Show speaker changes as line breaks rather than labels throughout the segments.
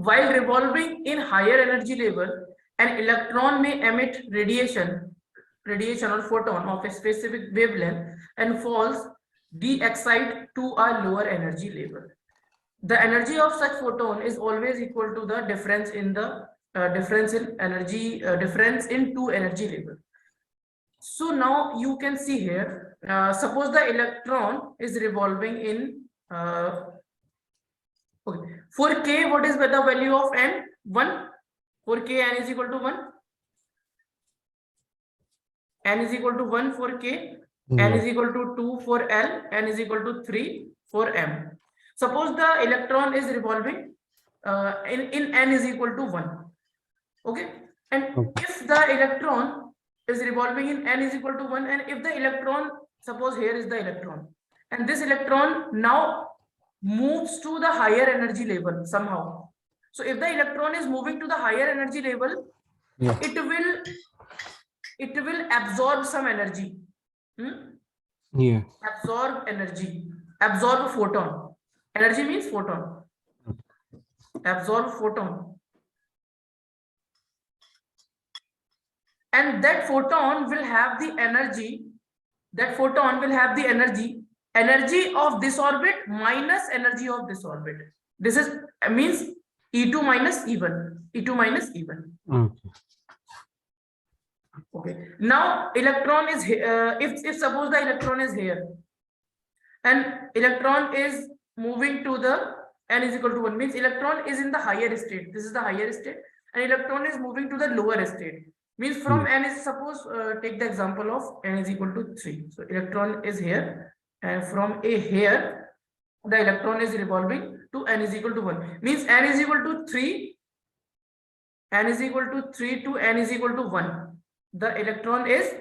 while revolving in higher energy level, an electron may emit radiation or photon of a specific wavelength and falls de-excite to a lower energy level. The energy of such photon is always equal to the difference in the difference in two energy level. So now you can see here, suppose the electron is revolving in okay. For k, what is the value of n? 1. For k, n is equal to 1. N is equal to 1 for k. N is equal to 2 for L. N is equal to 3 for M. Suppose the electron is revolving in n is equal to 1. Okay. And if the electron is revolving in n is equal to 1, and if the electron, suppose here is the electron, and this electron now moves to the higher energy level somehow. So if the electron is moving to the higher energy level, it will absorb some energy. Absorb energy. Absorb photon. Energy means photon. Absorb photon. And that photon will have the energy. That photon will have the energy of this orbit minus energy of this orbit. This is means E2 minus E1. E2 minus E1. Okay. Now electron is if suppose the electron is here, and electron is moving to the n is equal to 1, means electron is in the higher state. This is the higher state, and electron is moving to the lower state. Means from n is, suppose take the example of n is equal to 3. So electron is here, and from here the electron is revolving to n is equal to 1. Means n is equal to 3. N is equal to 3 to n is equal to 1. The electron is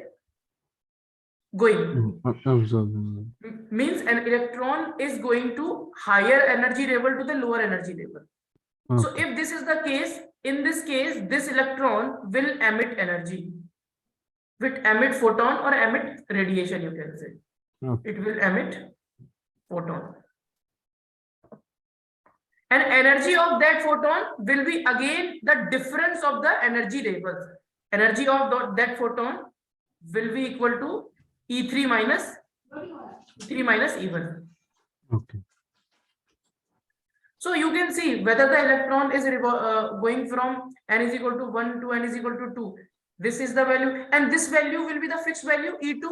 going. Means an electron is going to higher energy level to the lower energy level. So if this is the case, in this case, this electron will emit energy, will emit photon or emit radiation, you can say. It will emit photon. And energy of that photon will be again the difference of the energy levels. Energy of that photon will be equal to E3 minus E1.
Okay.
So you can see whether the electron is going from n is equal to 1 to n is equal to 2. This is the value, and this value will be the fixed value E2.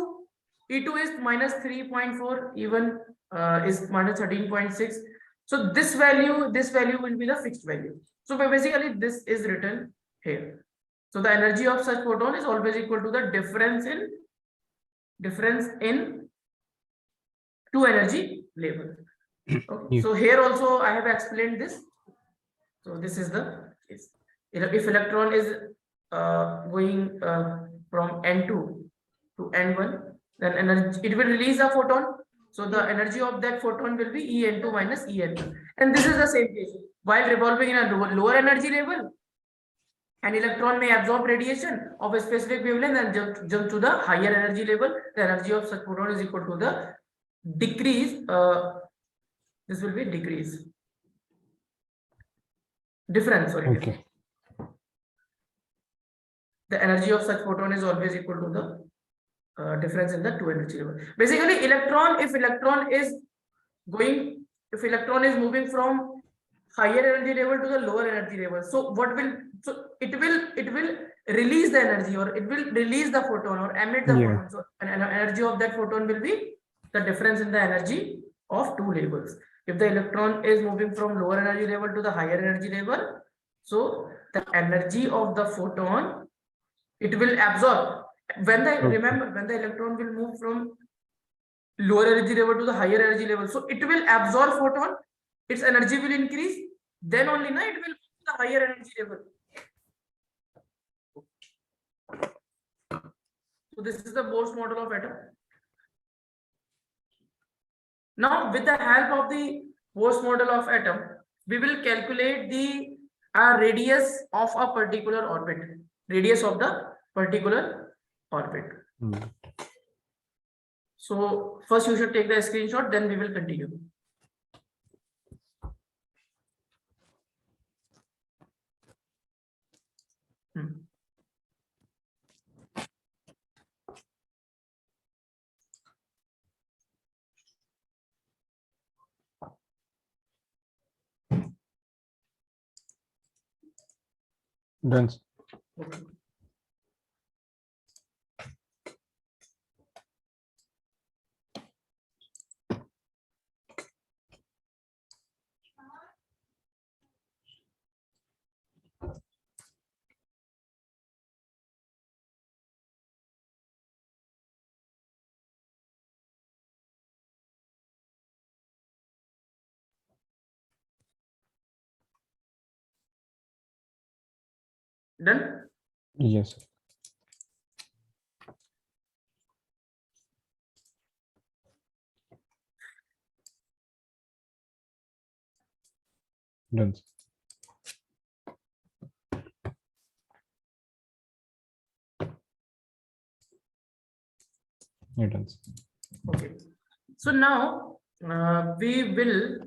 E2 is minus 3.4, E1 is minus 13.6. So this value will be the fixed value. So basically this is written here. So the energy of such photon is always equal to the difference in two energy levels. Okay. So here also I have explained this. So this is the case. If electron is going from N2 to N1, then energy, it will release a photon. So the energy of that photon will be En2 minus En1. And this is the same case. While revolving in a lower energy level, an electron may absorb radiation of a specific wavelength and jump to the higher energy level. The energy of such photon is equal to the decrease. This will be difference. Sorry.
Okay.
The energy of such photon is always equal to the difference in the two energy level. Basically, if electron is moving from higher energy level to the lower energy level, so it will release the energy, or it will release the photon or emit the photon. So an energy of that photon will be the difference in the energy of two levels. If the electron is moving from lower energy level to the higher energy level, so the energy of the photon, it will absorb. Remember, when the electron will move from lower energy level to the higher energy level, so it will absorb photon, its energy will increase, then only it will move to the higher energy level. So this is the Bohr's model of atom. Now, with the help of the Bohr's model of atom, we will calculate the radius of a particular orbit. Radius of the particular orbit. So first you should take the screenshot, then we will continue.
Done.
Okay. Done?
Yes. Done. Yeah, done.
Okay. So now we will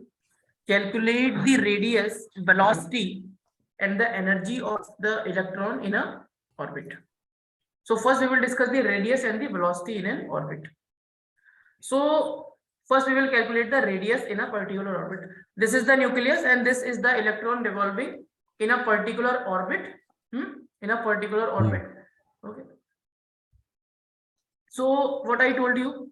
calculate the radius, velocity, and the energy of the electron in a orbit. So first we will discuss the radius and the velocity in an orbit. So first we will calculate the radius in a particular orbit. This is the nucleus and this is the electron revolving in a particular orbit. In a particular orbit. Okay. So what I told you,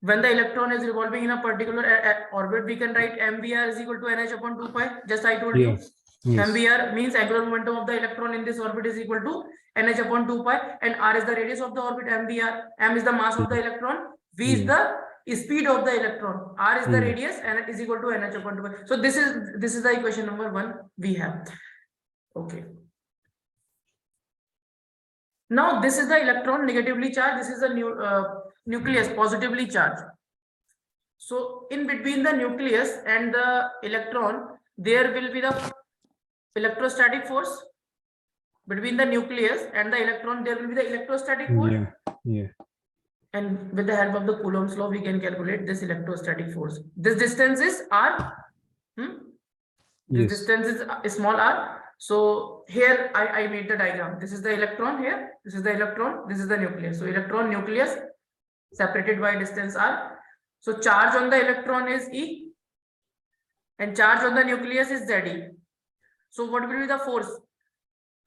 when the electron is revolving in a particular orbit, we can write mvr is equal to nh upon 2 pi. Just I told you.
Yes.
mvr means angular momentum of the electron in this orbit is equal to nh upon 2 pi, and r is the radius of the orbit. mvr, m is the mass of the electron, v is the speed of the electron, r is the radius, and it is equal to nh upon 2 pi. So this is the equation number 1 we have. Okay. Now this is the electron negatively charged, this is the nucleus positively charged. So in between the nucleus and the electron, there will be the electrostatic force. Between the nucleus and the electron, there will be the electrostatic force.
Yeah.
And with the help of the Coulomb's law, we can calculate this electrostatic force. This distance is r. This distance is small r. So here I made the diagram. This is the electron here. This is the electron. This is the nucleus. So electron, nucleus separated by distance r. So charge on the electron is E and charge on the nucleus is Ze. So what will be the force?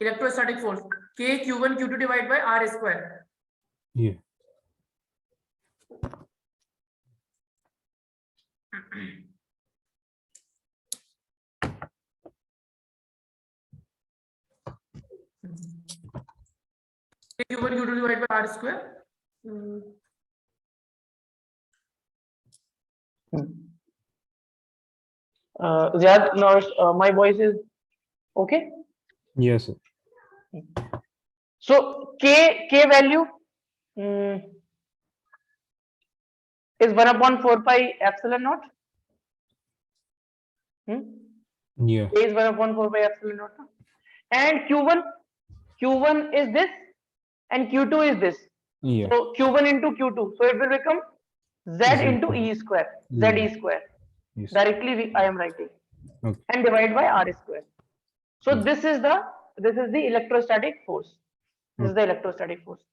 Electrostatic force K Q1 Q2 divided by R square.
Yeah.
K Q1 Q2 divided by R square.
Ziyad, now my voice is okay.
Yes, sir.
So K value is 1 upon 4 pi epsilon naught.
Yeah.
K is 1 upon 4 pi epsilon naught. And Q1 is this and Q2 is this.
Yeah.
So Q1 into Q2. So it will become Z into E square. Z E square.
Yes.
Directly I am writing.
Okay.
And divide by R square. So this is the electrostatic force. This is the electrostatic force.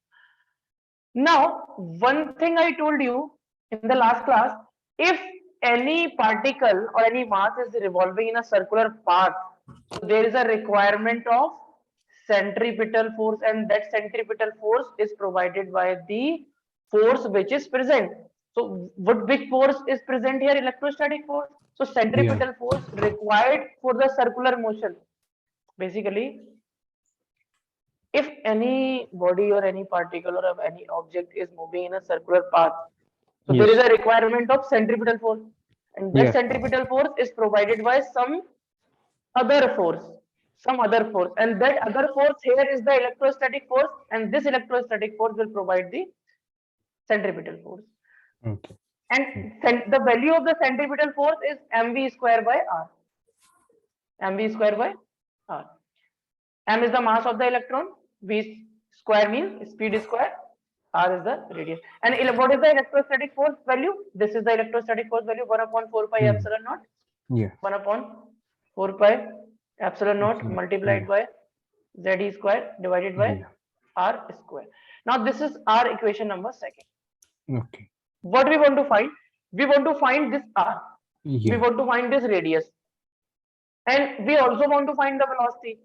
Now, one thing I told you in the last class, if any particle or any mass is revolving in a circular path, so there is a requirement of centripetal force, and that centripetal force is provided by the force which is present. So which force is present here? Electrostatic force. So centripetal force required for the circular motion. Basically, if any body or any particle or any object is moving in a circular path, so there is a requirement of centripetal force, and that centripetal force is provided by some other force, and that other force here is the electrostatic force, and this electrostatic force will provide the centripetal force.
Okay.
And the value of the centripetal force is mv square by r. mv square by r. M is the mass of the electron, v square means speed square, r is the radius. And what is the electrostatic force value? This is the electrostatic force value, 1 upon 4 pi epsilon naught.
Yeah.
1 upon 4 pi epsilon naught multiplied by Z square divided by r square. Now this is our equation number 2.
Okay.
What we want to find? We want to find this r.
Yeah.
We want to find this radius. And we also want to find the velocity.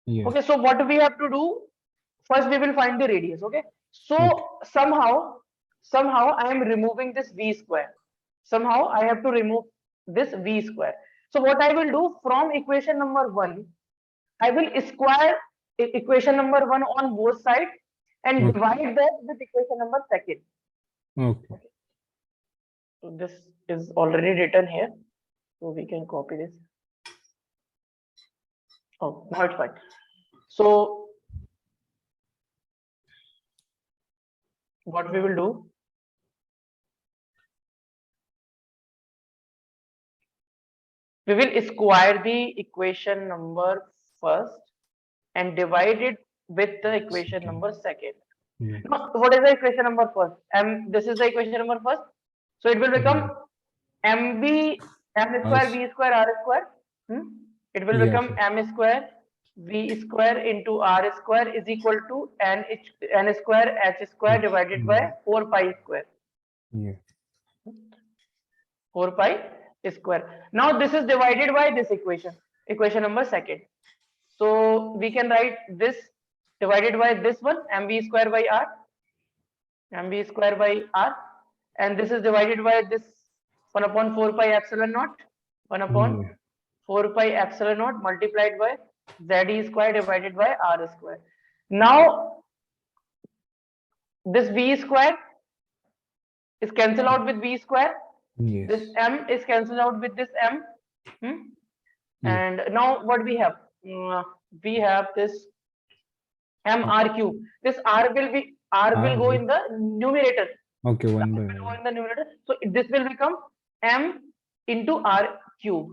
Yeah.
Okay, so what we have to do, first we will find the radius. Okay, so
Okay.
somehow I am removing this v square. Somehow I have to remove this v square. So what I will do, from equation number 1, I will square equation number 1 on both sides and
Okay.
divide that with equation number 2.
Okay.
So this is already written here, so we can copy this. Oh, now it's fine. So what we will do, we will square the equation number first and divide it with the equation number 2.
Yeah.
Now, what is the equation number first? This is the equation number first. So it will become mb m square v square r square. It will
Yeah,
become
sir.
m square v square into r square is equal to n square h square divided by 4 pi square.
Yeah.
4 pi square. Now this is divided by this equation number 2. So we can write this divided by this one, mv square by r, and this is divided by this 1 upon 4 pi epsilon naught, 1 upon
Yeah.
4 pi epsilon naught multiplied by z square divided by r square. Now this v square is cancelled out with v square.
Yes.
This m is cancelled out with this m.
Yeah.
And now what we have? We have this mr cube. This r will go in the numerator.
Okay, one by
Will go
one.
in the numerator. So this will become m into r cube.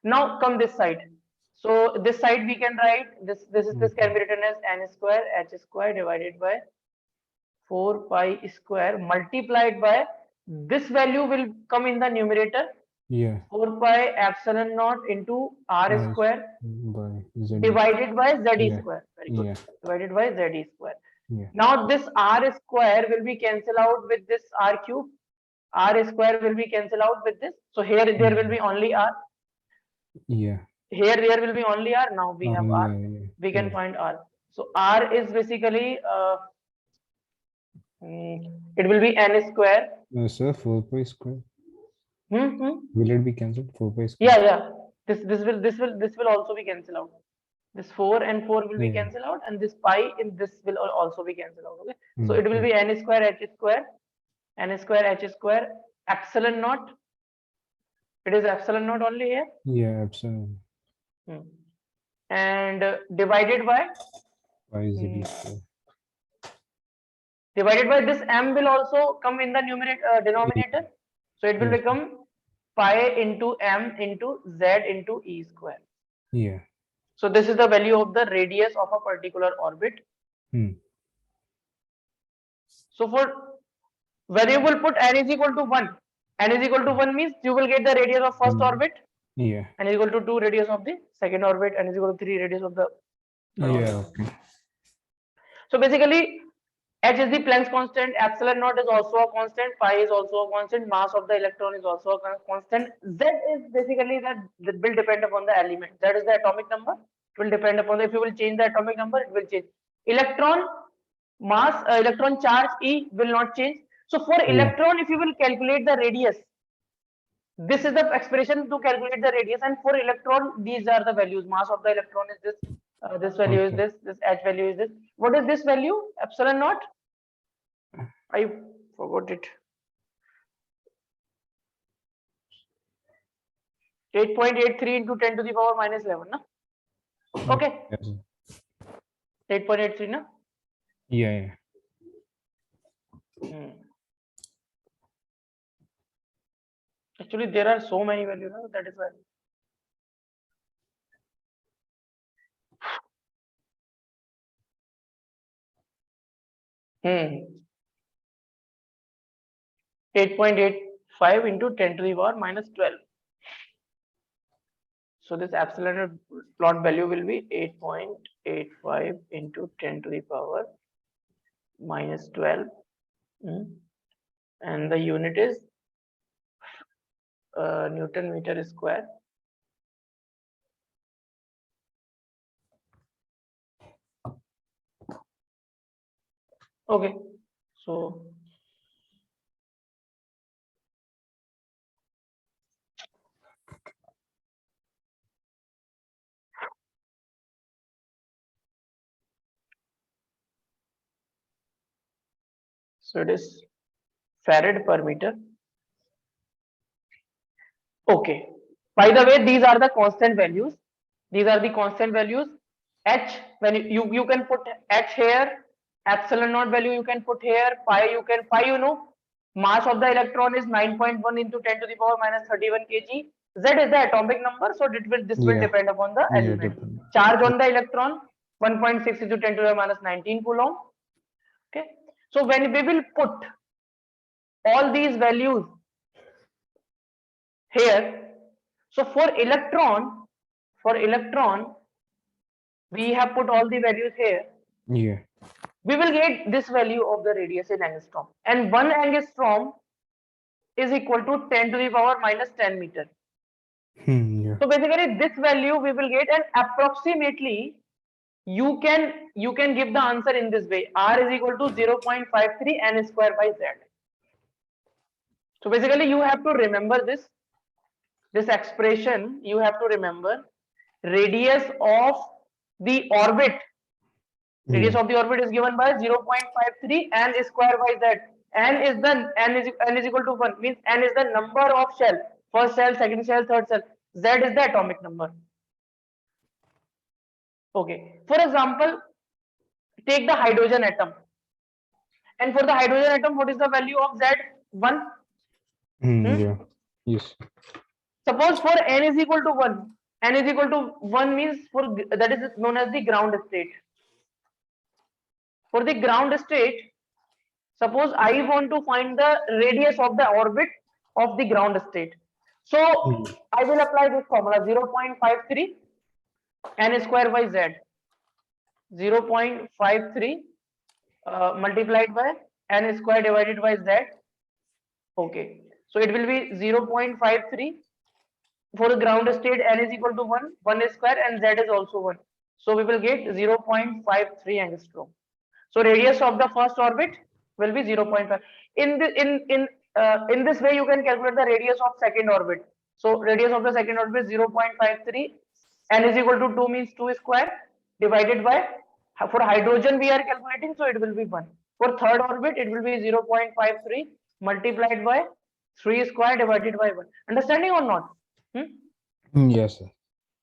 Now come this side. So this side we can write this can be written as n square h square divided by 4 pi square multiplied by this value will come in the numerator.
Yeah.
4 pi epsilon naught into r
R
square
by Z.
divided by z
Yeah.
square. Very good.
Yeah.
Divided by z square.
Yeah.
Now this r square will be cancelled out with this r cube. R square will be cancelled out with this. So here there will be only r.
Yeah.
Here there will be only r. Now we have r.
Yeah.
We can find r. So r is basically it will be n square.
Sir, 4 pi square.
Hmm.
Will it be cancelled? 4 pi square.
Yeah. This will also be cancelled out. This 4 and 4 will be
Yeah.
cancelled out, and this pi in this will also be cancelled out. Okay. So it will
Okay.
be n square h square epsilon naught. It is epsilon naught only here.
Yeah, absolutely.
And divided by
Z square.
divided by this m will also come in the denominator. So it will
Yes.
become pi into m into z into e square.
Yeah.
So this is the value of the radius of a particular orbit. So for when you will put n is equal to 1, n is equal to 1 means you will get the radius of first orbit.
Yeah.
N is equal to 2 radius of the second orbit, n is equal to 3 radius of the third orbit.
Okay.
So basically h is the Planck's constant, epsilon naught is also a constant, pi is also a constant, mass of the electron is also a constant. Z is basically that will depend upon the element. That is the atomic number. It will depend upon if you will change the atomic number, it will change. Electron mass, electron charge E will not change. So for electron, if you will calculate the radius, this is the expression to calculate the radius, and for electron, these are the values. Mass of the electron is this. This value is this h value is this. What is this value? Epsilon naught. I forgot it. 8.83 into 10 to the power minus 11. Na? Okay.
Yes.
8.83. Na?
Yeah.
Actually, there are so many values. Na? That is why. 8.85 into 10 to the power minus 12. So this epsilon plot value will be 8.85 into 10 to the power minus 12. And the unit is Newton meter square. Okay, so it is farad per meter. Okay. By the way, these are the constant values. These are the constant values. H, when you can put H here, epsilon naught value you can put here, pi you know, mass of the electron is 9.1 into 10 to the power minus 31 kg. Z is the atomic number, so this will
Yeah.
depend upon the
Yeah,
element.
depend.
Charge on the electron 1.6 into 10 to the minus 19 coulomb. Okay. So when we will put all these values here, so for electron, we have put all the values here.
Yeah.
We will get this value of the radius in angstrom, and 1 angstrom is equal to 10 to the power minus 10 meter.
Yeah.
So basically, this value we will get, and approximately you can give the answer in this way: R is equal to 0.53 n square by z. So basically, you have to remember this expression. You have to remember radius of the orbit. Radius
Yeah.
of the orbit is given by 0.53 n square by z. N is equal to 1, means n is the number of shell. First cell, second cell, third cell. Z is the atomic number. Okay. For example, take the hydrogen atom. And for the hydrogen atom, what is the value of Z? 1.
Yeah. Yes.
Suppose for n is equal to 1. N is equal to 1 means that is known as the ground state. For the ground state, suppose I want to find the radius of the orbit of the ground state. So I will apply this formula 0.53 n square by z. 0.53 multiplied by n square divided by z. Okay. So it will be 0.53. For the ground state, n is equal to 1 square, and z is also 1. So we will get 0.53 angstrom. So radius of the first orbit will be 0.5. In this way, you can calculate the radius of second orbit. So radius of the second orbit is 0.53. N is equal to 2 means 2 square divided by, for hydrogen we are calculating, so it will be 1. For third orbit, it will be 0.53 multiplied by 3 square divided by 1. Understanding or not?
Yes, sir.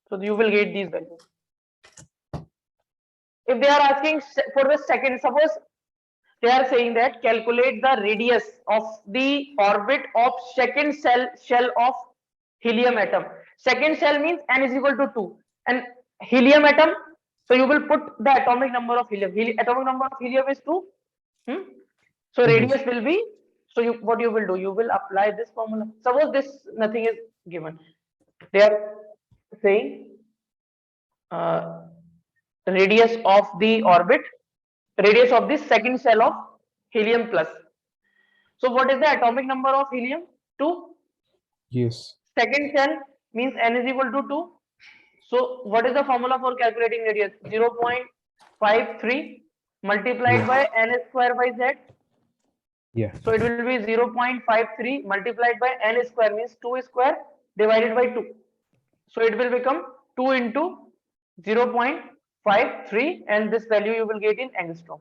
So you will get these values. If they are asking for the second, suppose they are saying that calculate the radius of the orbit of second shell of helium atom. Second shell means n is equal to 2, and helium atom, so you will put the atomic number of helium. Atomic number of helium is 2. So radius will be, so what you will do, you will apply this formula. Suppose this nothing is given, they are saying radius of the orbit, radius of the second shell of helium plus. So what is the atomic number of helium? 2.
Yes.
Second shell means n is equal to 2. So what is the formula for calculating radius? 0.53 multiplied by n square by z.
Yeah.
So it will be 0.53 multiplied by n square means 2 square divided by 2. So it will become 2 into 0.53, and this value you will get in angstrom.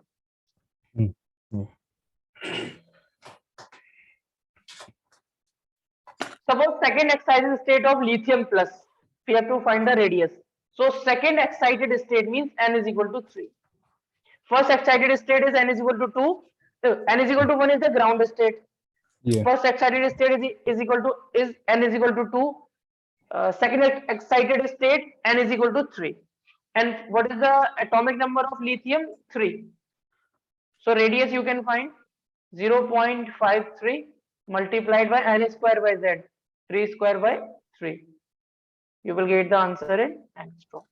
Suppose second excited state of lithium plus, we have to find the radius. So second excited state means n is equal to 3. First excited state is n is equal to 2. N is equal to 1 is the ground state.
Yeah.
First excited state is equal to n is equal to 2. Second excited state n is equal to 3. And what is the atomic number of lithium? 3. So radius you can find 0.53 multiplied by n square by z. 3 square by 3. You will get the answer in angstrom.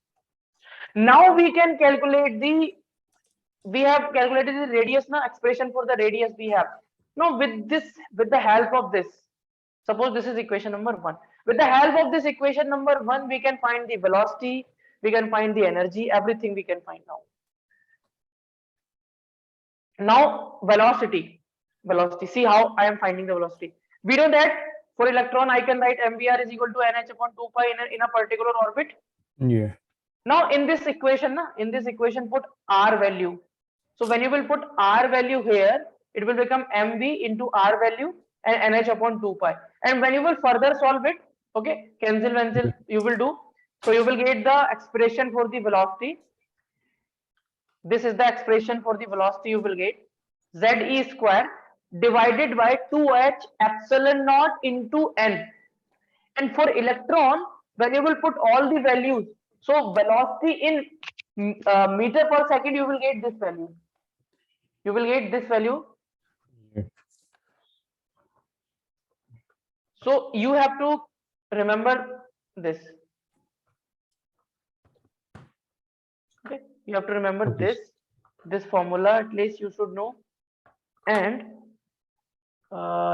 Now we can calculate we have calculated the radius now, expression for the radius we have. Now with the help of this, suppose this is equation number 1. With the help of this equation number 1, we can find the velocity, we can find the energy, everything we can find now. Now velocity. See how I am finding the velocity. We know that for electron I can write mvr is equal to nh upon 2 pi in a particular orbit.
Yeah.
Now in this equation, put r value. So when you will put r value here, it will become mv into r value and nh upon 2 pi. And when you will further solve it, okay, cancel, you will do. So you will get the expression for the velocity. This is the expression for the velocity you will get. Ze square divided by 2h epsilon naught into n. And for electron, when you will put all the values, so velocity in meter per second, you will get this value. You will get this value.
Yeah.
So you have to remember this. Okay, you have to remember
Okay.
this formula at least you should know, and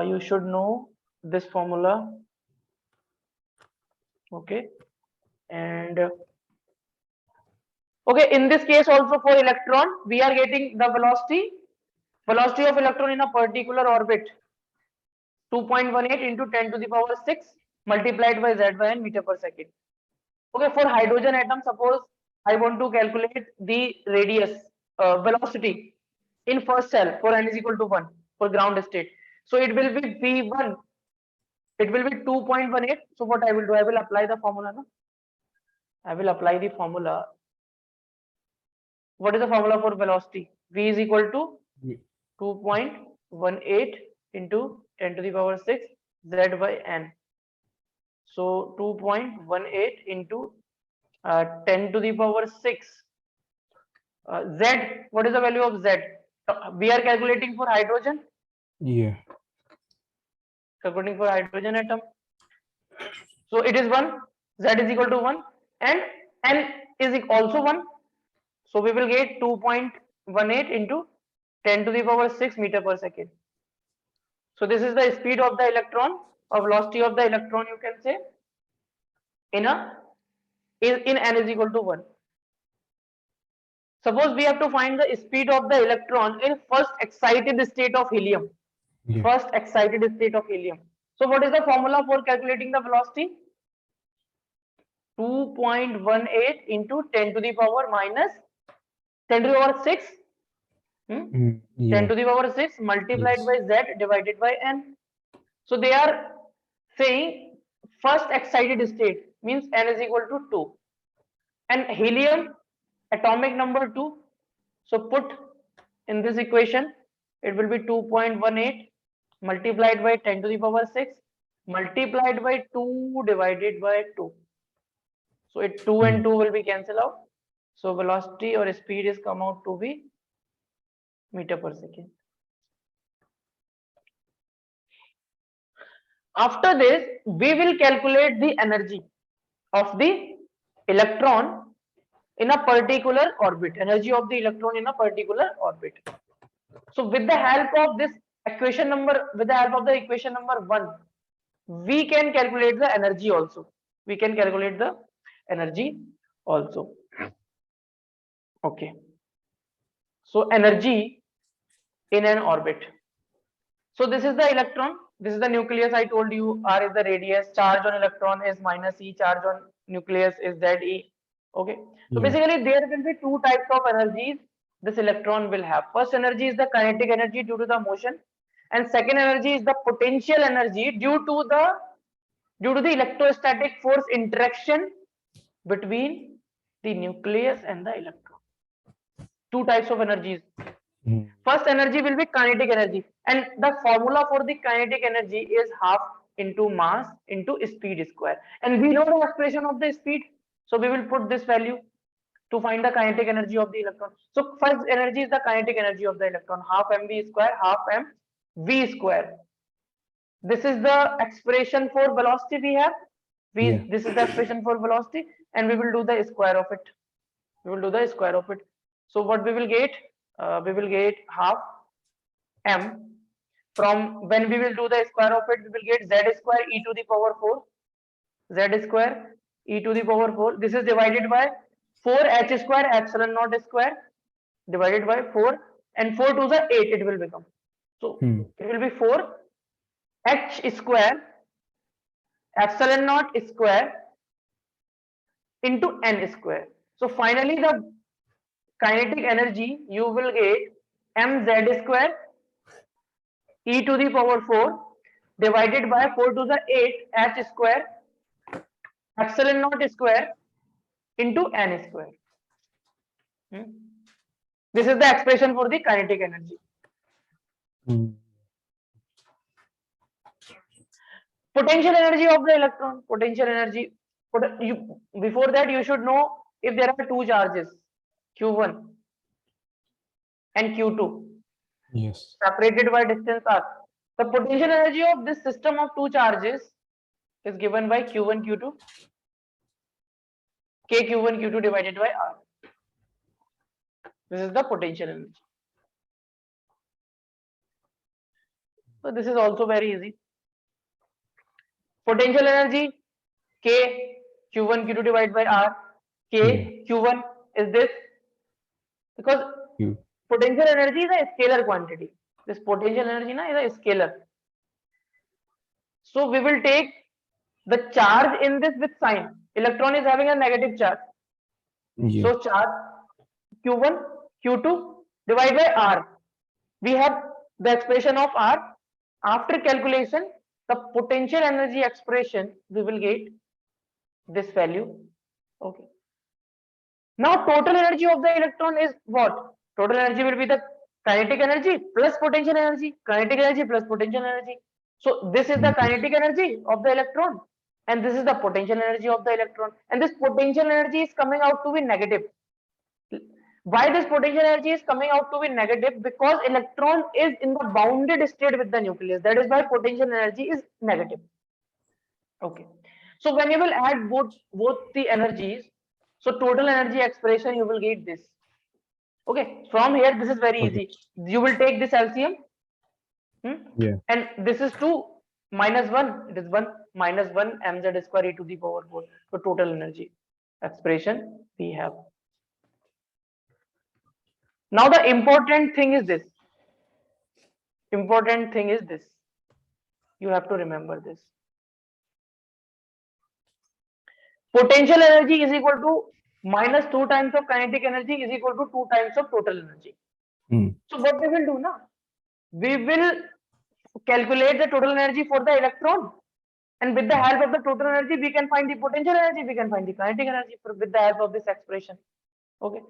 you should know this formula. Okay, and okay, in this case also for electron, we are getting the velocity of electron in a particular orbit 2.18 into 10 to the power 6 multiplied by z by n meter per second. Okay, for hydrogen atom, suppose I want to calculate the radius velocity in first cell for n is equal to 1 for ground state. So it will be v1, it will be 2.18. So what I will do, I will apply the formula. No? I will apply the formula. What is the formula for velocity? V is equal to
Yeah.
2.18 into 10 to the power 6 z by n. So 2.18 into 10 to the power 6 z. What is the value of z? We are calculating for hydrogen.
Yeah.
Calculating for hydrogen atom. So it is 1. Z is equal to 1 and n is also 1. So we will get 2.18 into 10 to the power 6 meter per second. So this is the speed of the electron, or velocity of the electron, you can say, in n is equal to 1. Suppose we have to find the speed of the electron in first excited state of helium.
Yeah.
First excited state of helium. So what is the formula for calculating the velocity? 2.18 into 10 to the power minus 10 to the power 6. 10
Yeah.
to the power 6 multiplied
Yes.
by z divided by n. So they are saying first excited state means n is equal to 2. And helium atomic number 2. So put in this equation, it will be 2.18 multiplied by 10 to the power 6 multiplied by 2 divided by 2. So it 2 and 2 will be cancelled out. So velocity or speed is come out to be meter per second. After this, we will calculate the energy of the electron in a particular orbit. Energy of the electron in a particular orbit. So with the help of this equation number, with the help of the equation number 1, we can calculate the energy also. We can calculate the energy also. Okay. So energy in an orbit. So this is the electron. This is the nucleus. I told you R is the radius. Charge on electron is -e. Charge on nucleus is Ze. Okay. So
Yeah.
basically there will be two types of energies this electron will have. First energy is the kinetic energy due to the motion, and second energy is the potential energy due to the electrostatic force interaction between the nucleus and the electron. Two types of energies. First energy will be kinetic energy, and the formula for the kinetic energy is half into mass into speed square, and we know the expression of the speed, so we will put this value to find the kinetic energy of the electron. So first energy is the kinetic energy of the electron, half mv square, half mv square. This is the expression for velocity we have.
Yeah.
This is the expression for velocity, and we will do the square of it. We will do the square of it. So what we will get? We will get half m. From when we will do the square of it, we will get z square e to the power 4. Z square e to the power 4. This is divided by 4h square epsilon naught square divided by 4 and 4 to the 8 it will become. So it will be 4 h square epsilon naught square into n square. So finally the kinetic energy you will get mz square e to the power 4 divided by 4 to the 8 h square epsilon naught square into n square. This is the expression for the kinetic energy. Potential energy of the electron. Potential energy. Before that, you should know if there are two charges, Q1 and Q2,
Yes.
separated by distance r. The potential energy of this system of two charges is given by Q1, Q2, K Q1, Q2 divided by r. This is the potential energy. So this is also very easy. Potential energy K Q1 Q2 divided by R. K Q1 is this, because potential energy is a scalar quantity. This potential energy is a scalar. So we will take the charge in this with sign. Electron is having a negative charge. So charge Q1 Q2 divided by R. We have the expression of R. After calculation, the potential energy expression, we will get this value. Okay. Now total energy of the electron is what? Total energy will be the kinetic energy plus potential energy. Kinetic energy plus potential energy. So this is the kinetic energy of the electron and this is the potential energy of the electron. And this potential energy is coming out to be negative. Why this potential energy is coming out to be negative? Because electron is in the bounded state with the nucleus. That is why potential energy is negative. Okay. So when you will add both the energies, so total energy expression you will get this. Okay. From here, this is very easy. You will take this LCM. And this is 2 minus 1. It is 1 minus 1 mz square e to the power 4. So total energy expression we have. Now the important thing is this. Important thing is this. You have to remember this. Potential energy is equal to minus 2 times of kinetic energy is equal to 2 times of total energy. So what we will do now? We will calculate the total energy for the electron, and with the help of the total energy we can find the potential energy, we can find the kinetic energy with the help of this expression. Okay.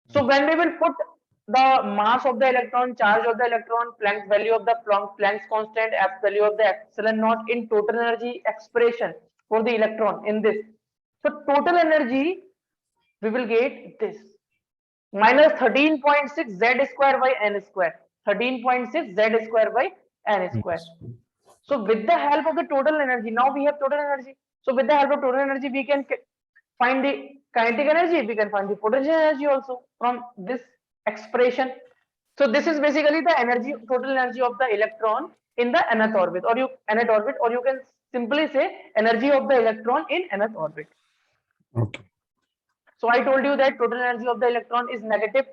So when we will put the mass of the electron, charge of the electron, Planck's value of the Planck's constant, F value of the epsilon naught in total energy expression for the electron in this. So total energy we will get this minus 13.6 z square by n square. 13.6 z square by n square. So with the help of the total energy, now we have total energy. So with the help of total energy, we can find the kinetic energy, we can find the potential energy also from this expression. So this is basically the energy, total energy of the electron in the nth orbit, or you can simply say energy of the electron in nth orbit.
Okay.
So I told you that total energy of the electron is negative.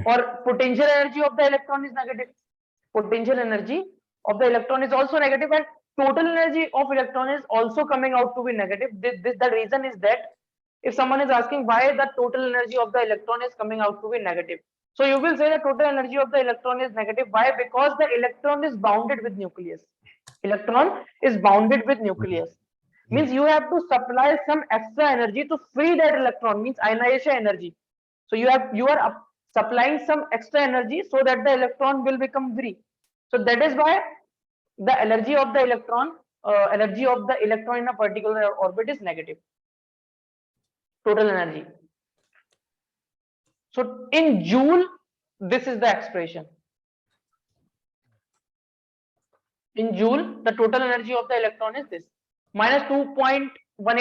Or potential energy of the electron is negative. Potential energy of the electron is also negative, and total energy of electron is also coming out to be negative. The reason is that if someone is asking why the total energy of the electron is coming out to be negative, so you will say the total energy of the electron is negative. Why? Because the electron is bounded with nucleus. Electron is bounded with nucleus. Means you have to supply some extra energy to free that electron, means ionization energy. So you are supplying some extra energy so that the electron will become free. So that is why the energy of the electron in a particular orbit is negative. Total energy. So in Joule, this is the expression. In Joule, the total energy of the electron is this minus 2.18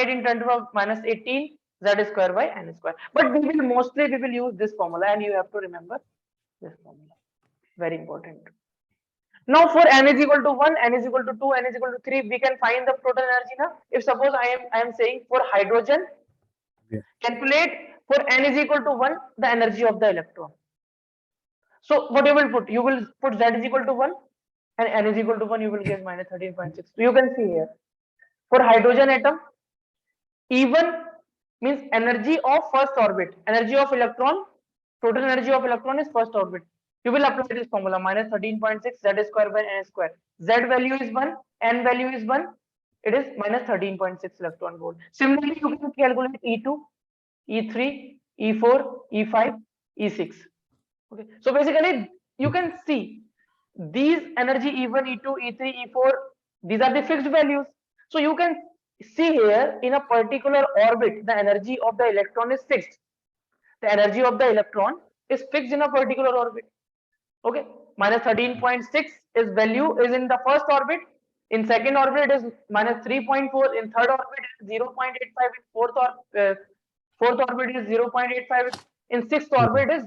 in 10 to the minus 18 z square by n square. But we will use this formula, and you have to remember this formula. Very important. Now for n is equal to 1, n is equal to 2, n is equal to 3, we can find the total energy now. If suppose I am saying for hydrogen, calculate for n is equal to 1 the energy of the electron. So what you will put? You will put Z is equal to 1 and N is equal to 1. You will get minus 13.6. So you can see here. For hydrogen atom, E1 means energy of first orbit. Energy of electron, total energy of electron is first orbit. You will apply this formula minus 13.6 Z square by N square. Z value is 1, N value is 1. It is minus 13.6 electron volt. Similarly, you can calculate E2, E3, E4, E5, E6. Okay. So basically, you can see these energy E1, E2, E3, E4, these are the fixed values. So you can see here in a particular orbit, the energy of the electron is fixed. The energy of the electron is fixed in a particular orbit. Okay, minus 13.6 is value is in the first orbit. In second orbit, it is minus 3.4. In third orbit, it is 0.85. In fourth orbit is 0.85. In sixth orbit is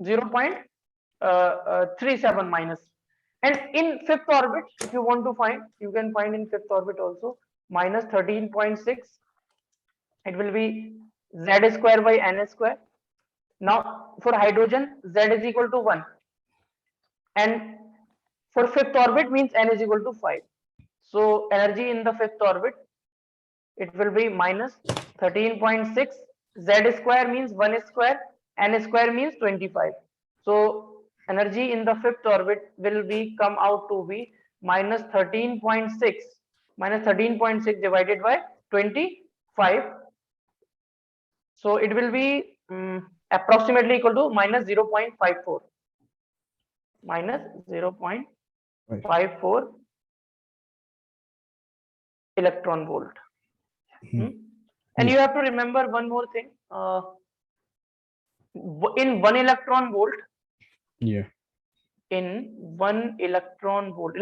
0.37 minus. And in fifth orbit, if you want to find, you can find in fifth orbit also minus 13.6. It will be Z square by N square. Now for hydrogen, Z is equal to 1. And for fifth orbit means N is equal to 5. So energy in the fifth orbit, it will be minus 13.6. Z square means 1 square, N square means 25. So energy in the fifth orbit will be come out to be minus 13.6. Minus 13.6 divided by 25. So it will be approximately equal to minus 0.54. Minus 0.54 electron volt. And you have to remember one more thing. In 1 electron volt,
Yeah.
in 1 electron volt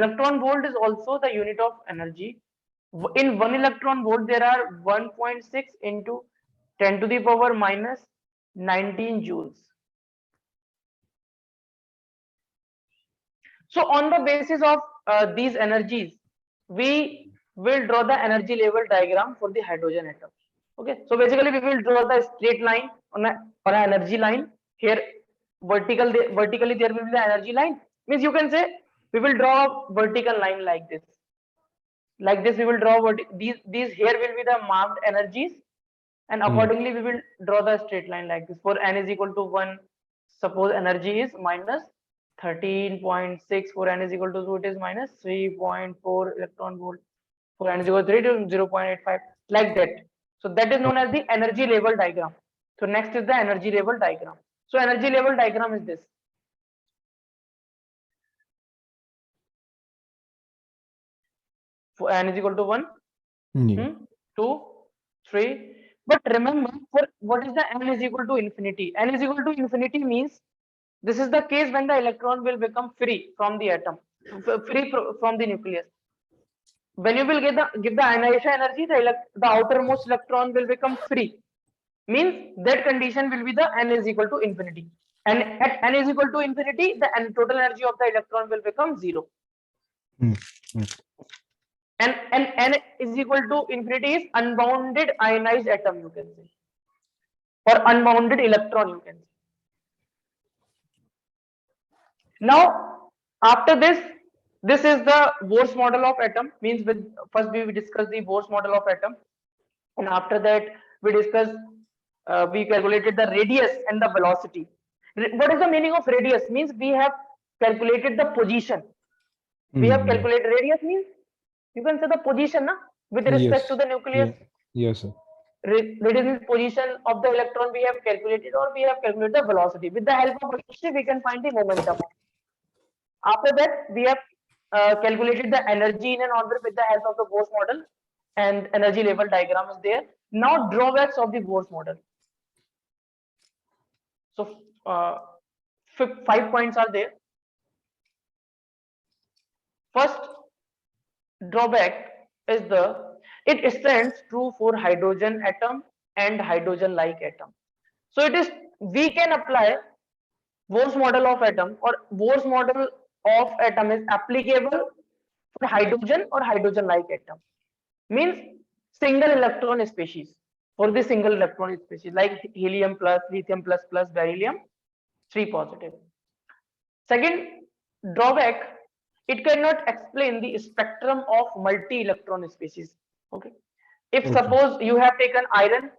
is also the unit of energy. In 1 electron volt, there are 1.6 into 10 to the power minus 19 joules. So on the basis of these energies, we will draw the energy level diagram for the hydrogen atom. Okay, so basically we will draw the straight line on an energy line. Here vertically there will be the energy line. Means you can say we will draw a vertical line like this. Like this we will draw these here will be the marked energies, and accordingly we will draw the straight line like this. For N is equal to 1, suppose energy is minus 13.6. For N is equal to 2, it is minus 3.4 electron volt. For N is equal to 3, to 0.85, like that. So that is known as the energy level diagram. So next is the energy level diagram. So energy level diagram is this. For N is equal to 1, 2, 3. But remember, for what is the N is equal to infinity? N is equal to infinity means this is the case when the electron will become free from the atom, free from the nucleus. When you will give the ionization energy, the outermost electron will become free. Means that condition will be the N is equal to infinity. And at N is equal to infinity, the total energy of the electron will become 0. And N is equal to infinity is unbounded ionized atom, you can say, or unbounded electron, you can say. Now, after this is the Bohr's model of atom. Means first we discuss the Bohr's model of atom, and after that we calculated the radius and the velocity. What is the meaning of radius? Means we have calculated the position. We have calculated radius means you can say the position with respect to the nucleus.
Yes, sir.
Radius is position of the electron we have calculated, or we have calculated the velocity. With the help of velocity, we can find the momentum. After that, we have calculated the energy in an orbit with the help of the Bohr's model, and energy level diagram is there. Now, drawbacks of the Bohr's model. So, 5 points are there. First drawback is it stands true for hydrogen atom and hydrogen-like atom. So we can apply Bohr's model of atom, or Bohr's model of atom is applicable for hydrogen or hydrogen-like atom. Means single electron species. For the single electron species like helium plus, lithium plus, beryllium 3 positive. Second drawback, it cannot explain the spectrum of multi-electron species. Okay. If
Okay.
suppose you have taken iron,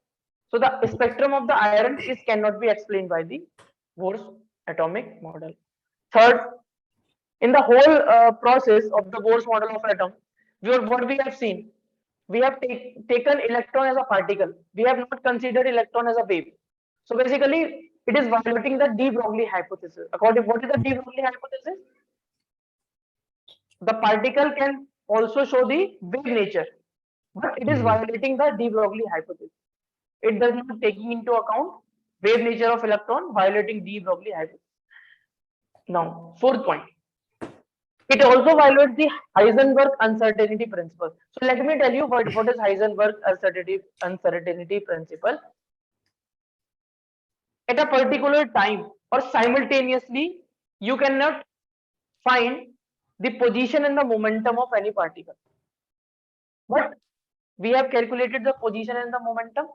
so the spectrum of the iron is cannot be explained by the Bohr's atomic model. Third, in the whole process of the Bohr's model of atom, what we have seen, we have taken electron as a particle. We have not considered electron as a wave. So basically, it is violating the de Broglie hypothesis. According, what is the de Broglie hypothesis? The particle can also show the wave nature, but it is violating the de Broglie hypothesis. It does not taking into account wave nature of electron, violating de Broglie hypothesis. Now, fourth point. It also violates the Heisenberg uncertainty principle. So let me tell you what is Heisenberg uncertainty principle. At a particular time or simultaneously, you cannot find the position and the momentum of any particle. But we have calculated the position and the momentum.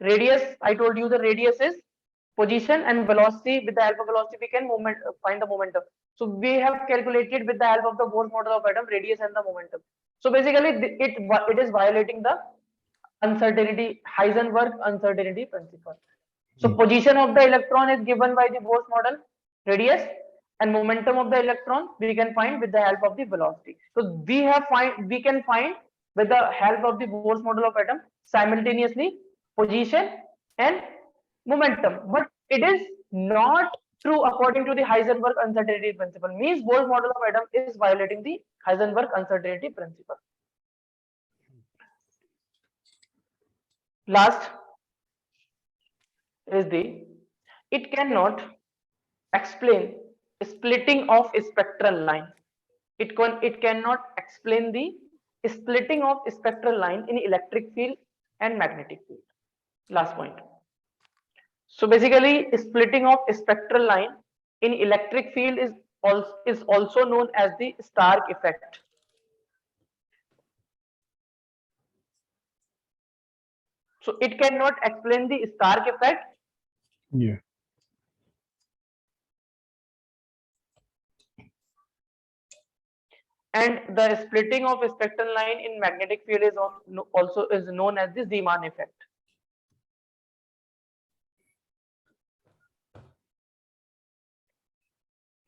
Radius, I told you the radius is position, and velocity, with the help of velocity we can find the momentum. So we have calculated with the help of the Bohr model of atom radius and the momentum. So basically it is violating the uncertainty, Heisenberg uncertainty principle. So position of the electron is given by the Bohr's model radius, and momentum of the electron we can find with the help of the velocity. So we can find with the help of the Bohr's model of atom simultaneously position and momentum, but it is not true according to the Heisenberg uncertainty principle. Means Bohr's model of atom is violating the Heisenberg uncertainty principle. Last is it cannot explain splitting of spectral line. It cannot explain the splitting of spectral line in electric field and magnetic field. Last point. So basically, splitting of spectral line in electric field is also known as the Stark effect. So it cannot explain the Stark effect.
Yeah.
And the splitting of spectral line in magnetic field is also is known as the Zeeman effect.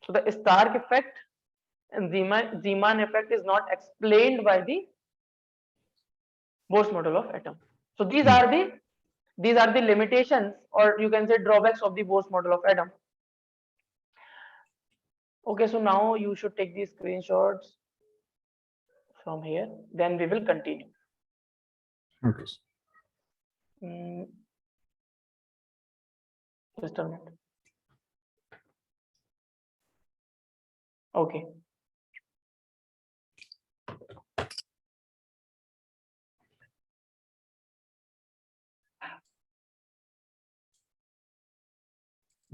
So the Stark effect and Zeeman effect is not explained by the Bohr's model of atom. So these are the limitations, or you can say drawbacks, of the Bohr's model of atom. Okay, so now you should take these screenshots from here. Then we will continue.
Okay.
Just a minute. Okay.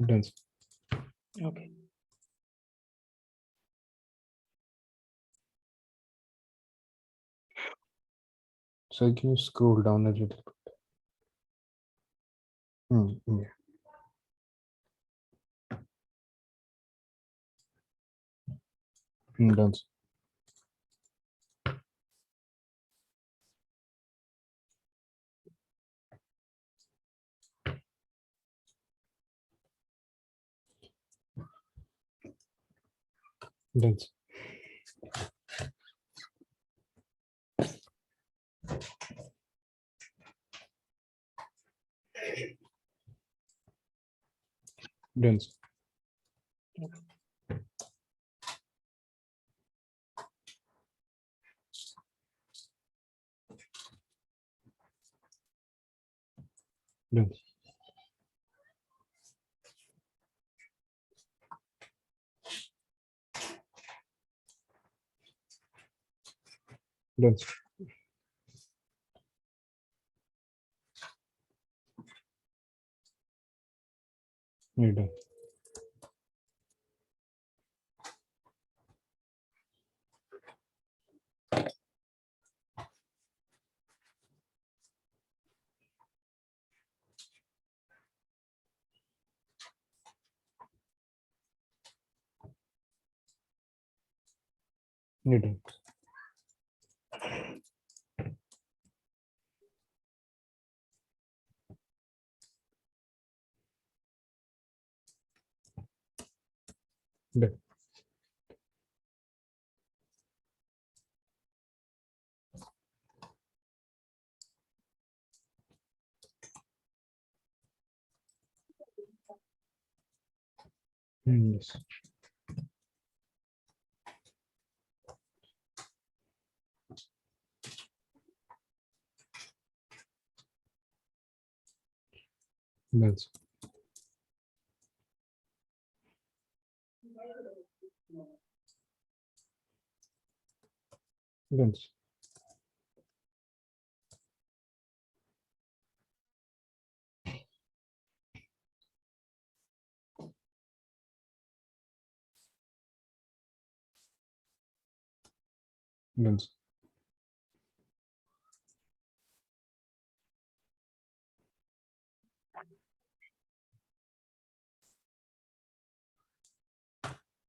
Done.
Okay.
So can you scroll down a little bit? Yeah. Done. Done. Done. Done. Done. You're done. You're done. Done. Yes. That's that's that's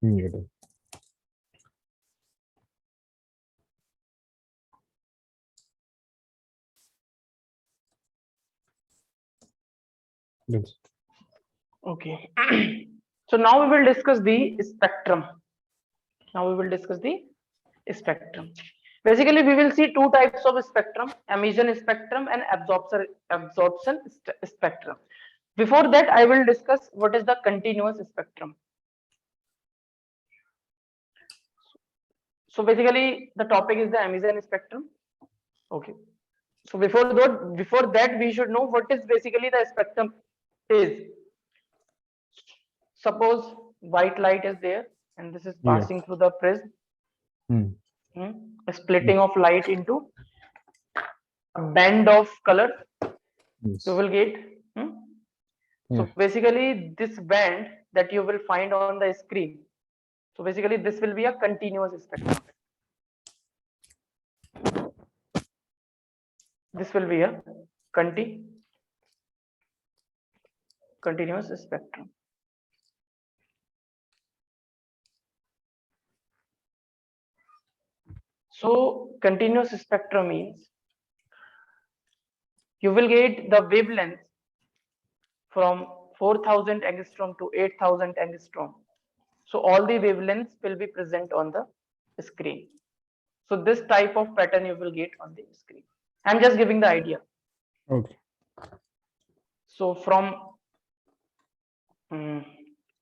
you're done. That's
Okay. So now we will discuss the spectrum. Now we will discuss the spectrum. Basically, we will see two types of spectrum: emission spectrum and absorption spectrum. Before that, I will discuss what is the continuous spectrum. So basically, the topic is the emission spectrum. Okay. So before that, we should know what is basically the spectrum is. Suppose white light is there, and this is
yeah.
passing through the prism.
Hmm.
A splitting of light into a band of color.
Yes.
You will get.
Yeah.
So basically, this band that you will find on the screen. So basically, this will be a continuous spectrum. This will be a continuous spectrum. So continuous spectrum means you will get the wavelength from 4000 angstrom to 8000 angstrom. So all the wavelengths will be present on the screen. So this type of pattern you will get on the screen. I'm just giving the idea.
Okay.
So from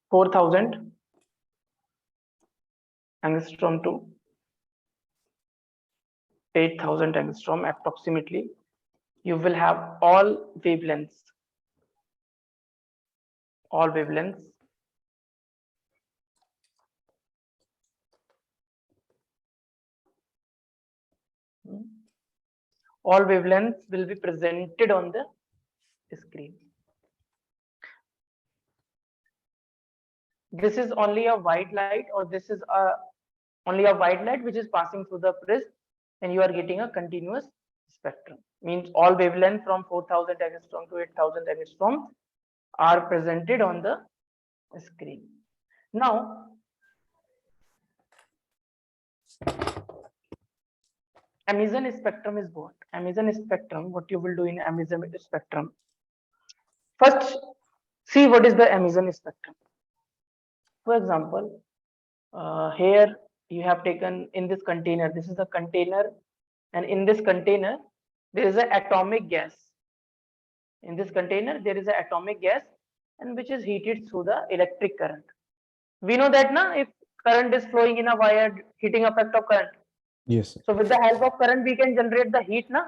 4000 angstrom to 8000 angstrom approximately, you will have all wavelengths all wavelengths will be presented on the screen. This is only a white light, or this is only a white light which is passing through the prism, and you are getting a continuous spectrum. Means all wavelength from 4000 angstrom to 8000 angstrom are presented on the screen. Now, emission spectrum is what? Emission spectrum, what you will do in emission spectrum. First, see what is the emission spectrum. For example, here you have taken in this container, this is the container, and in this container there is an atomic gas. In this container there is an atomic gas, and which is heated through the electric current. We know that now, if current is flowing in a wire, heating effect of current.
Yes.
So with the help of current we can generate the heat now.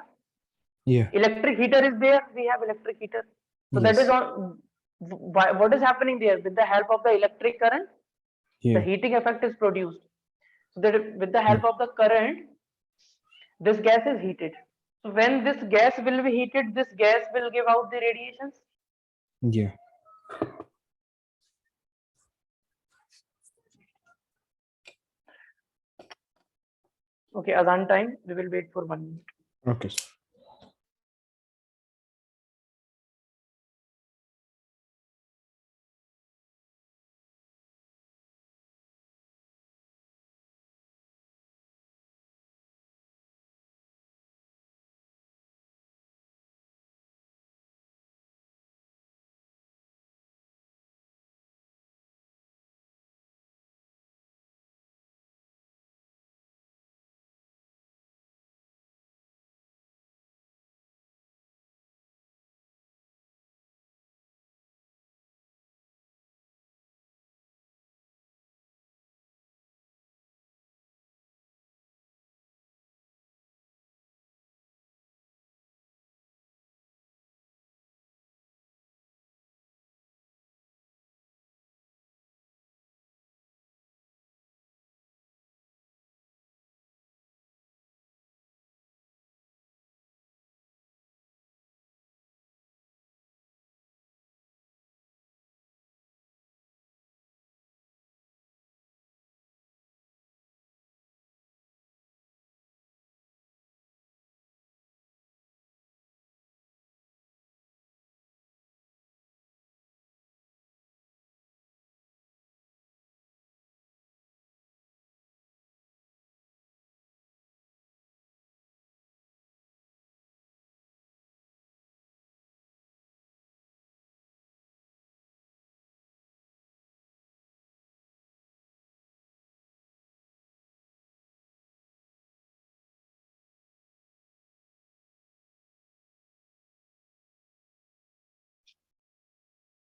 Yeah.
Electric heater is there, we have electric heater. So that is
Yes.
on what is happening there. With the help of the electric current, the
Yeah.
heating effect is produced. So that with the help of the current, this gas is heated. So when this gas will be heated, this gas will give out the radiations.
Yeah.
Okay, Adhan time, we will wait for 1 minute.
Okay.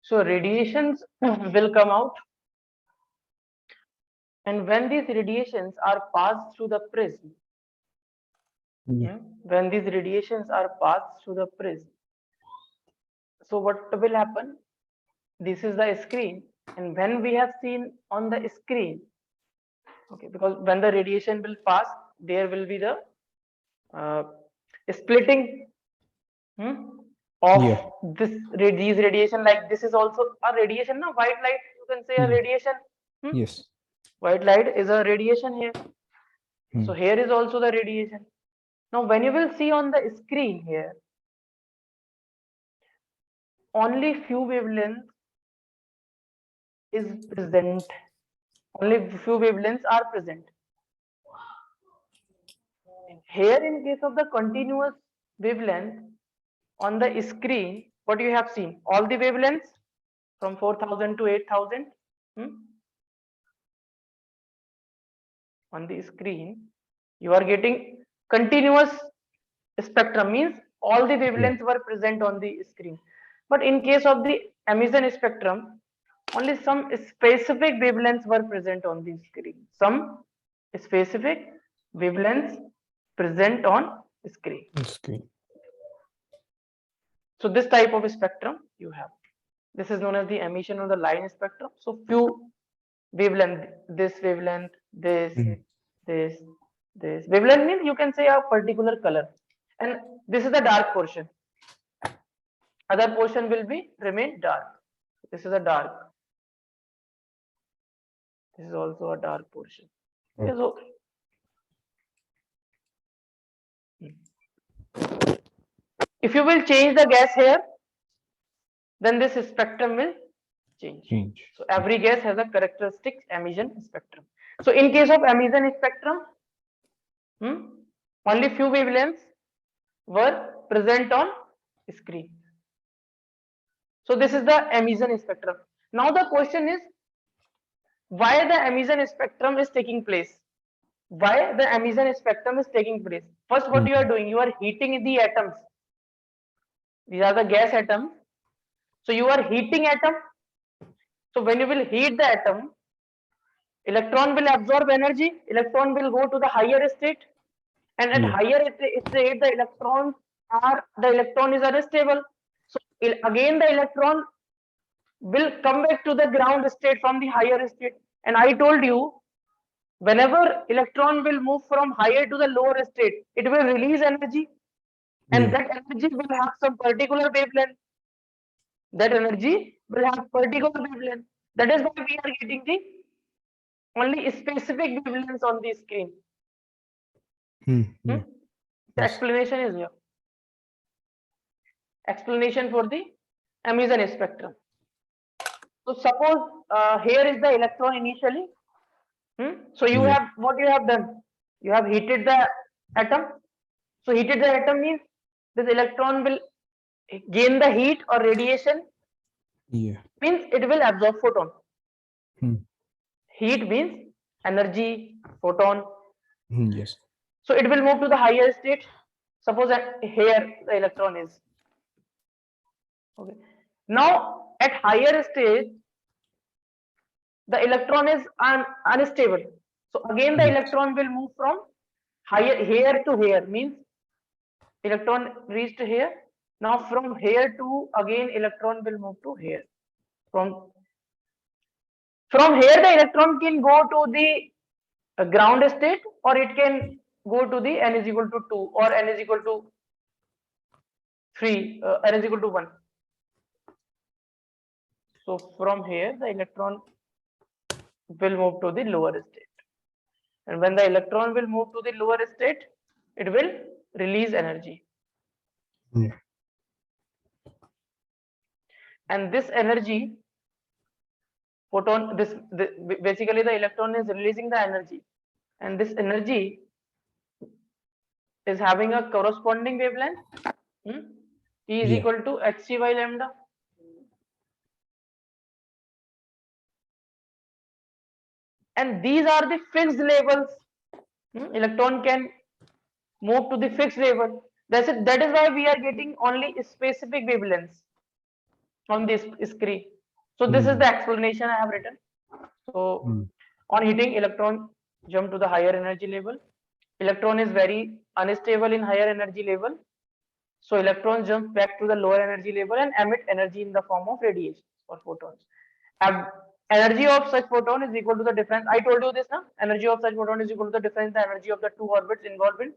So radiations will come out, and when these radiations are passed through the prism,
Yeah.
when these radiations are passed through the prism, so what will happen? This is the screen, and when we have seen on the screen, okay, because when the radiation will pass, there will be the uh, splitting of
Yeah.
these radiation. Like this is also a radiation, no? White light, you can say a
Yeah.
radiation.
Yes.
White light is a radiation here. So
Hmm.
here is also the radiation. Now when you will see on the screen here, only few wavelengths is present. Only few wavelengths are present. Here, in case of the continuous wavelength on the screen, what you have seen, all the wavelengths from 4000 to 8000 on the screen, you are getting continuous spectrum, means all the
Yeah.
wavelengths were present on the screen. But in case of the emission spectrum, only some specific wavelengths were present on the screen. Some specific wavelengths present on screen.
Screen.
So this type of spectrum you have. This is known as the emission of the line spectrum. So few wavelength, this wavelength, this,
Hmm.
this, this. Wavelength means you can say a particular color. And this is the dark portion. Other portion will be remain dark. This is a dark. This is also a dark portion. Okay,
Okay.
so if you will change the gas here, then this spectrum will change.
Change.
So every gas has a characteristic emission spectrum. So in case of emission spectrum, only few wavelengths were present on screen. So this is the emission spectrum. Now the question is, why the emission spectrum is taking place? Why the emission spectrum is taking place? First, what you are doing, you are heating the atoms. These are the gas atoms. So you are heating atom. So when you will heat the atom, electron will absorb energy. Electron will go to the higher state, and at
Yeah.
higher state, the electron is unstable. So again, the electron will come back to the ground state from the higher state. And I told you, whenever electron will move from higher to the lower state, it will release energy, and
Yeah.
that energy will have some particular wavelength. That energy will have particular wavelength. That is why we are getting the only specific wavelengths on the screen.
Hmm. Yeah.
The
Yes.
explanation is here. Explanation for the emission spectrum. So suppose here is the electron initially. So you
Yeah.
have what you have done. You have heated the atom. So heated the atom means this electron will gain the heat or radiation.
Yeah.
Means it will absorb photon.
Hmm.
Heat means energy, photon.
Yes.
So it will move to the higher state. Suppose that here the electron is. Okay. Now at higher stage, the electron is unstable. So again the
Yes.
electron will move from higher here to here, means electron reached here. Now from here to again electron will move to here. From here the electron can go to the ground state, or it can go to the n is equal to 2 or n is equal to 3, n is equal to 1. So from here the electron will move to the lower state, and when the electron will move to the lower state, it will release energy.
Yeah.
And this energy, photon, basically the electron is releasing the energy, and this energy is having a corresponding wavelength. E is
Yeah.
equal to hc by lambda. And these are the fixed levels. Electron can move to the fixed level. That's it. That is why we are getting only specific wavelengths. on this screen. So this is the explanation I have written. So on heating, electron jump to the higher energy level. Electron is very unstable in higher energy level. So electrons jump back to the lower energy level and emit energy in the form of radiation or photons. Energy of such photon is equal to the difference. I told you this now. Energy of such photon is equal to the difference in the energy of the two orbits involved in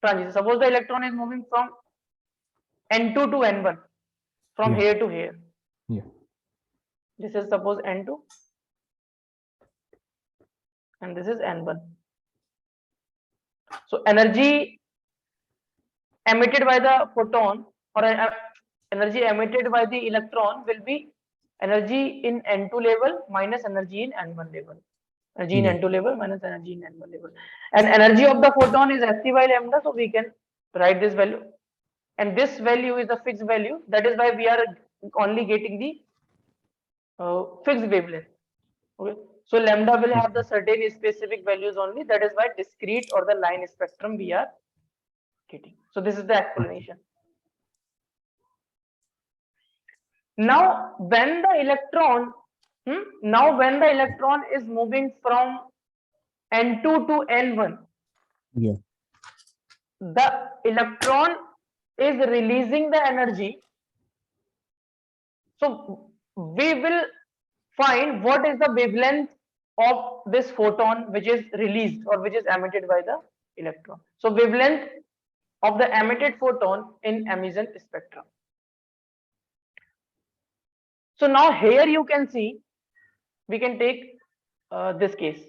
transition. Suppose the electron is moving from N2 to N1, from here to here.
Yeah.
This is suppose N2 and this is N1. So energy emitted by the photon or energy emitted by the electron will be energy in N2 level minus energy in N1 level. Energy in N2 level minus energy in N1 level. And energy of the photon is Sc by lambda, so we can write this value. And this value is a fixed value. That is why we are only getting the fixed wavelength. Okay. So lambda will have the certain specific values only. That is why discrete or the line spectrum we are getting. So this is the explanation. Now when the electron is moving from N2 to N1,
Yeah.
the electron is releasing the energy. So we will find what is the wavelength of this photon which is released or which is emitted by the electron. So wavelength of the emitted photon in emission spectrum. So now here you can see, we can take this case.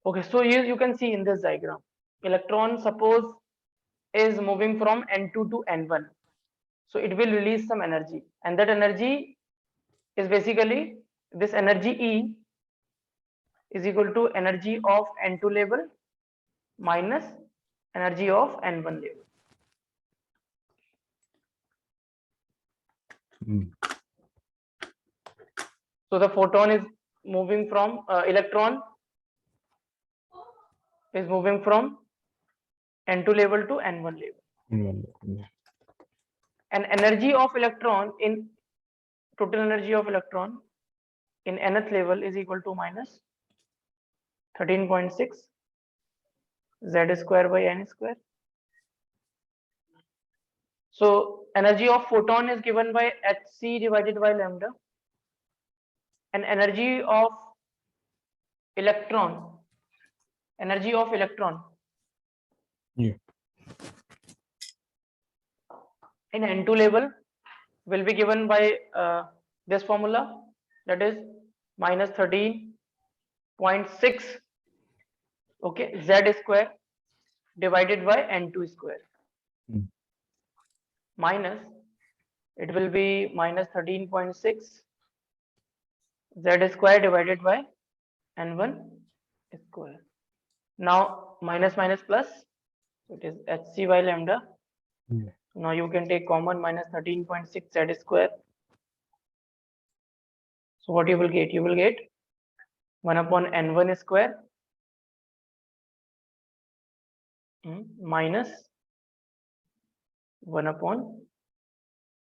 Okay, so you can see in this diagram, electron suppose is moving from N2 to N1. So it will release some energy, and that energy is basically this energy E is equal to energy of N2 level minus energy of N1 level. So the photon is moving from electron is moving from N2 level to N1 level. And energy of electron in total energy of electron in nth level is equal to minus 13.6 Z square by N square. So energy of photon is given by Hc divided by lambda, and energy of electron
Yeah.
in N2 level will be given by this formula, that is minus 13.6 okay Z square divided by N2 square minus it will be minus 13.6 Z square divided by N1 square. Now minus minus plus, it is Hc by lambda.
Yeah.
Now you can take common minus 13.6 Z square. So what you will get? You will get 1 upon N1 square minus 1 upon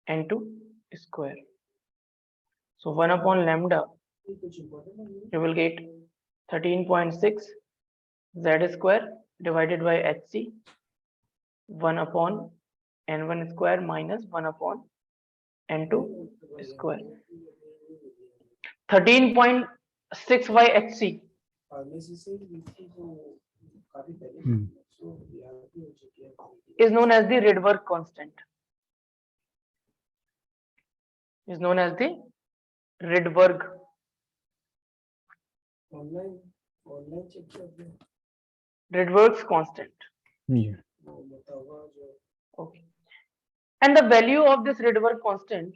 N2 square. So 1 upon lambda, you will get 13.6 Z square divided by Hc 1 upon N1 square minus 1 upon N2 square. 13.6 by Hc is known as the Rydberg constant. Is known as the Rydberg. Rydberg's constant.
Yeah.
Okay. And the value of this Rydberg constant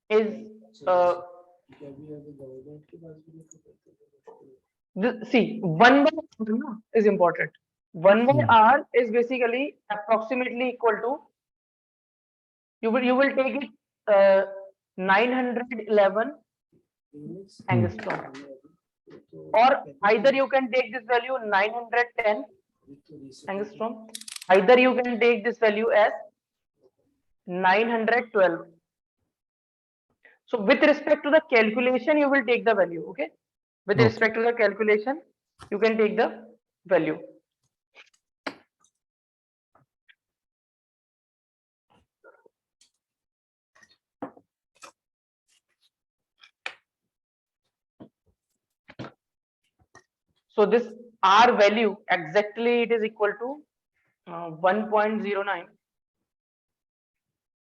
is see 1 by r is important. 1 by r is basically approximately equal to, you will take it 911 angstrom, or either you can take this value 910 angstrom, either you can take this value as 912. So with respect to the calculation, you will take the value. Okay, with
Okay.
respect to the calculation, you can take the value. So this R value exactly it is equal to 1.09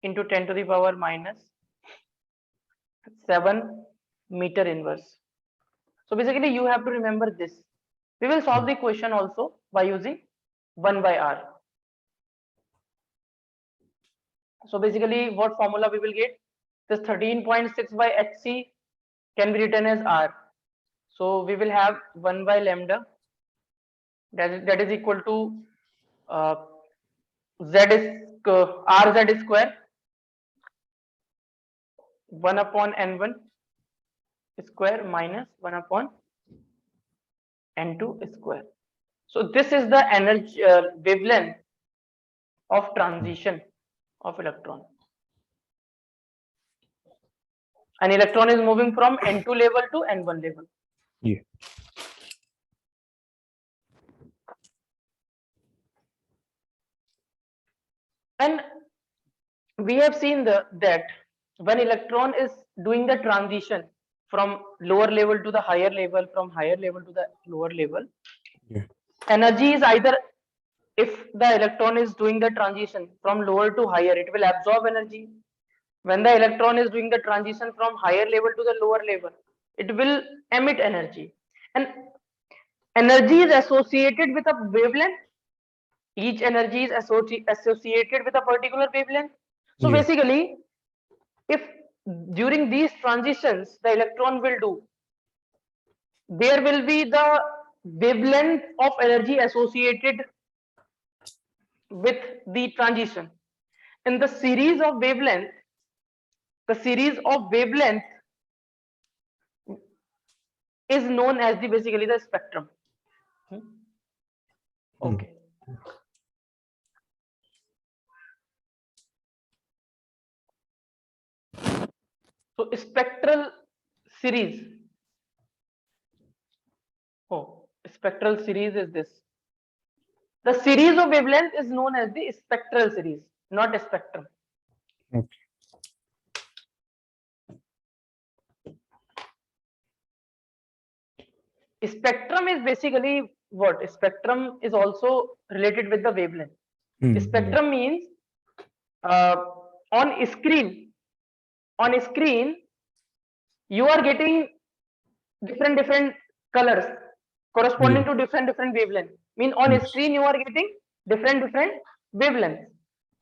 into 10 to the power minus 7 meter inverse. So basically you have to remember this. We will solve the question also by using 1 by R. So basically what formula we will get? This 13.6 by HC can be written as R. So we will have 1 by lambda, that is equal to Z is RZ square 1 upon N1 square minus 1 upon N2 square. So this is the energy wavelength of transition of electron. An electron is moving from N2 level to N1 level.
Yeah.
And we have seen that when electron is doing the transition from lower level to the higher level, from higher level to the lower level,
Yeah.
energy is either, if the electron is doing the transition from lower to higher, it will absorb energy. When the electron is doing the transition from higher level to the lower level, it will emit energy. And energy is associated with a wavelength. Each energy is associated with a particular wavelength. So
Yeah.
basically, if during these transitions the electron will do, there will be the wavelength of energy associated with the transition. In the series of wavelength, is known as the basically the spectrum. Okay. So spectral series. Oh, spectral series is this. The series of wavelength is known as the spectral series, not a spectrum.
Okay.
Spectrum is basically what? Spectrum is also related with the wavelength.
Yeah.
Spectrum means uh, on screen, you are getting different colors corresponding
Yeah.
to different wavelength. Mean on
Yes.
screen you are getting different wavelengths.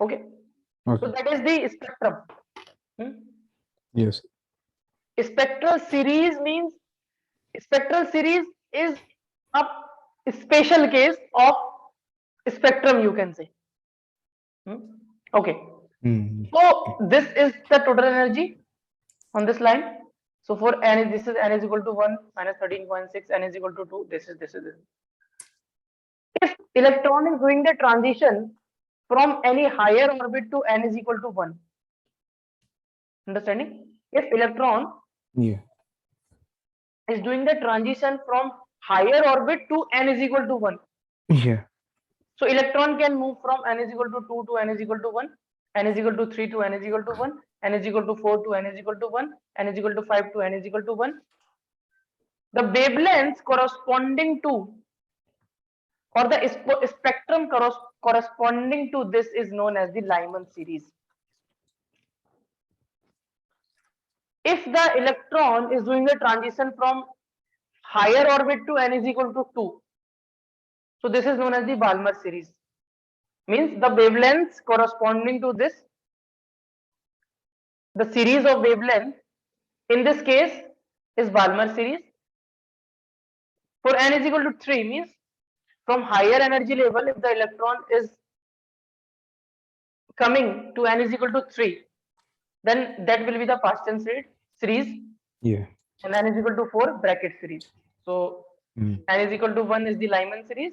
Okay. So
Okay.
that is the spectrum.
Yes.
Spectral series means, spectral series is a special case of spectrum, you can say. Okay.
Mm.
So this is the total energy on this line. So for n, this is n is equal to 1 minus 13.6, n is equal to 2. This is this. If electron is doing the transition from any higher orbit to n is equal to 1, understanding? If electron
Yeah.
is doing the transition from higher orbit to n is equal to 1,
Yeah.
so electron can move from n is equal to 2 to n is equal to 1, n is equal to 3 to n is equal to 1, n is equal to 4 to n is equal to 1, n is equal to 5 to n is equal to 1. The wavelengths corresponding to, or the spectrum corresponding to this is known as the Lyman series. If the electron is doing the transition from higher orbit to n is equal to 2, So this is known as the Balmer series. Means the wavelengths corresponding to this, the series of wavelength in this case is Balmer series. For n is equal to 3 means from higher energy level, if the electron is coming to n is equal to 3, then that will be the Paschen series,
Yeah.
and n is equal to 4 bracket series. So
Mm.
n is equal to 1 is the Lyman series.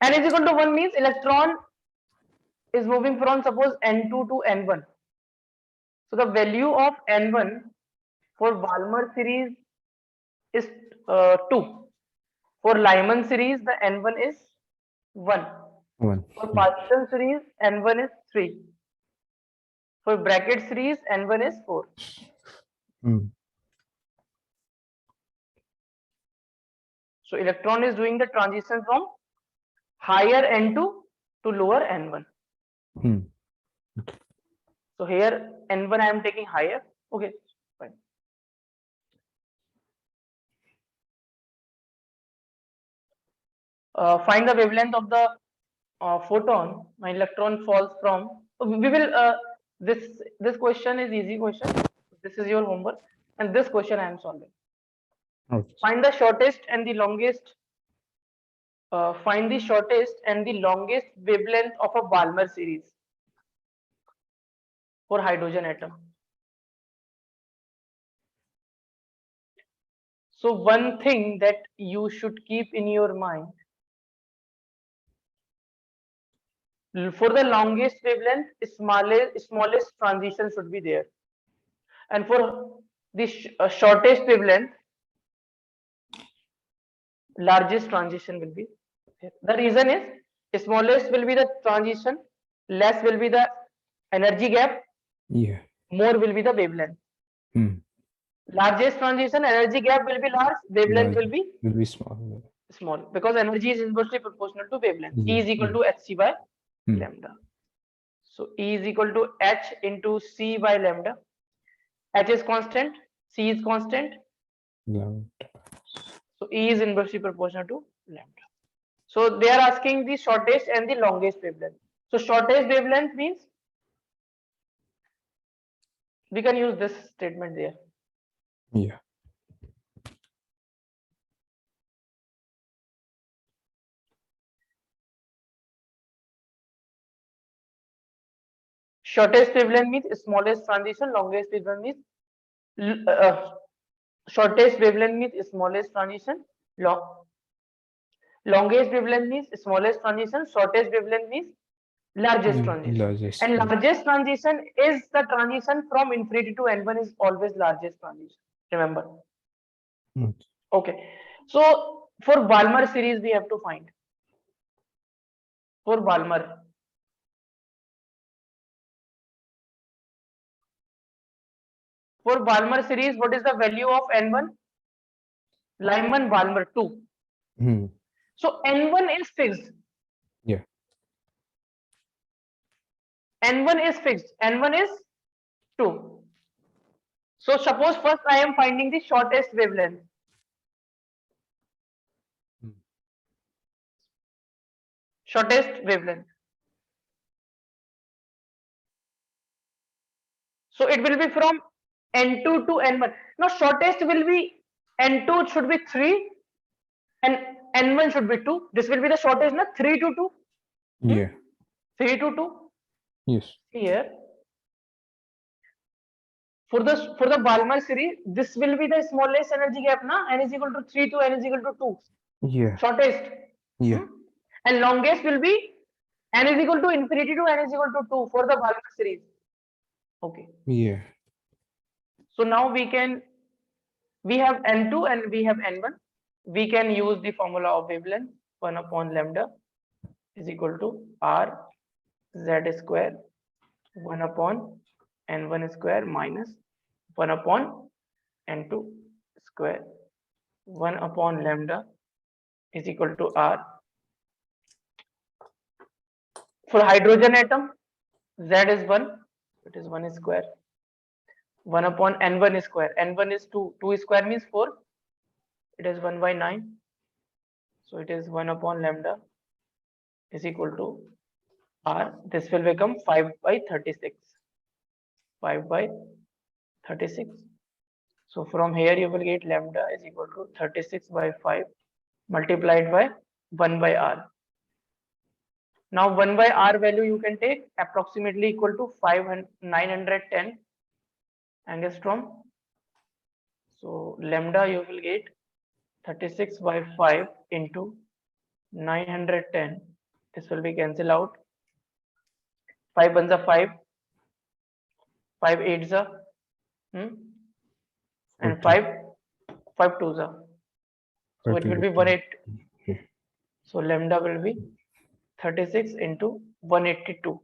N is equal to 1 means electron is moving from suppose n2 to n1. So the value of n1 for Balmer series is 2. For Lyman series, the n1 is 1.
1.
For Paschen series, n1 is 3. For bracket series, n1 is 4.
Mm.
So electron is doing the transition from higher n2 to lower n1.
Mm.
So here n1 I am taking higher. Okay, fine. Find the wavelength of the photon. My electron falls from. We will. This question is easy question. This is your homework, and this question I am solving.
Okay.
Find the shortest and the longest. Find the shortest and the longest wavelength of a Balmer series for hydrogen atom. So one thing that you should keep in your mind, for the longest wavelength, smallest transition should be there, and for the shortest wavelength, largest transition will be there. The reason is smallest will be the transition, less will be the energy gap,
Yeah.
more will be the wavelength.
Mm.
Largest transition, energy gap will be large, wavelength
Large
will be
will be small.
small because energy is inversely proportional to wavelength. E
Yeah.
is equal to hc by
Mm.
lambda. So E is equal to h into c by lambda. H is constant, c is constant.
Loud.
So E is inversely proportional to lambda. So they are asking the shortest and the longest wavelength. So shortest wavelength means we can use this statement there.
Yeah.
Shortest wavelength means smallest transition, longest wavelength means shortest wavelength means smallest transition, longest wavelength means smallest transition, shortest wavelength means largest transition.
Largest.
And largest transition is the transition from infinity to n1 is always largest transition. Remember.
Mm.
Okay. So for Balmer series, we have to find. For Balmer. For Balmer series, what is the value of n1? Lyman Balmer 2.
Mm.
So n1 is fixed.
Yeah.
N1 is fixed. N1 is 2. So suppose first I am finding the shortest wavelength.
Mm.
Shortest wavelength. So it will be from N2 to N1. Now shortest will be N2 should be 3 and N1 should be 2. This will be the shortest, na? 3 to 2.
Yeah.
3 to 2.
Yes.
Here. For the Balmer series, this will be the smallest energy gap, na? N is equal to 3 to N is equal to 2.
Yeah.
Shortest.
Yeah.
And longest will be N is equal to infinity to N is equal to 2 for the Balmer series. Okay.
Yeah.
So now we have N2 and we have N1. We can use the formula of wavelength 1 upon lambda is equal to R Z square 1 upon N1 square minus 1 upon N2 square 1 upon lambda is equal to R. For hydrogen atom, Z is 1, it is 1 square. 1 upon N1 square. N1 is 2. 2 square means 4. It is 1 by 9. So it is 1 upon lambda is equal to r. This will become 5 by 36. 5 by 36. So from here you will get lambda is equal to 36 by 5 multiplied by 1 by r. Now 1 by r value you can take approximately equal to 910 angstrom. So lambda you will get 36 by 5 into 910. This will be cancel out. 5 ones are 5, 5 eights are, and 5 twos are. So it will be 180. So lambda will be 36 into 182.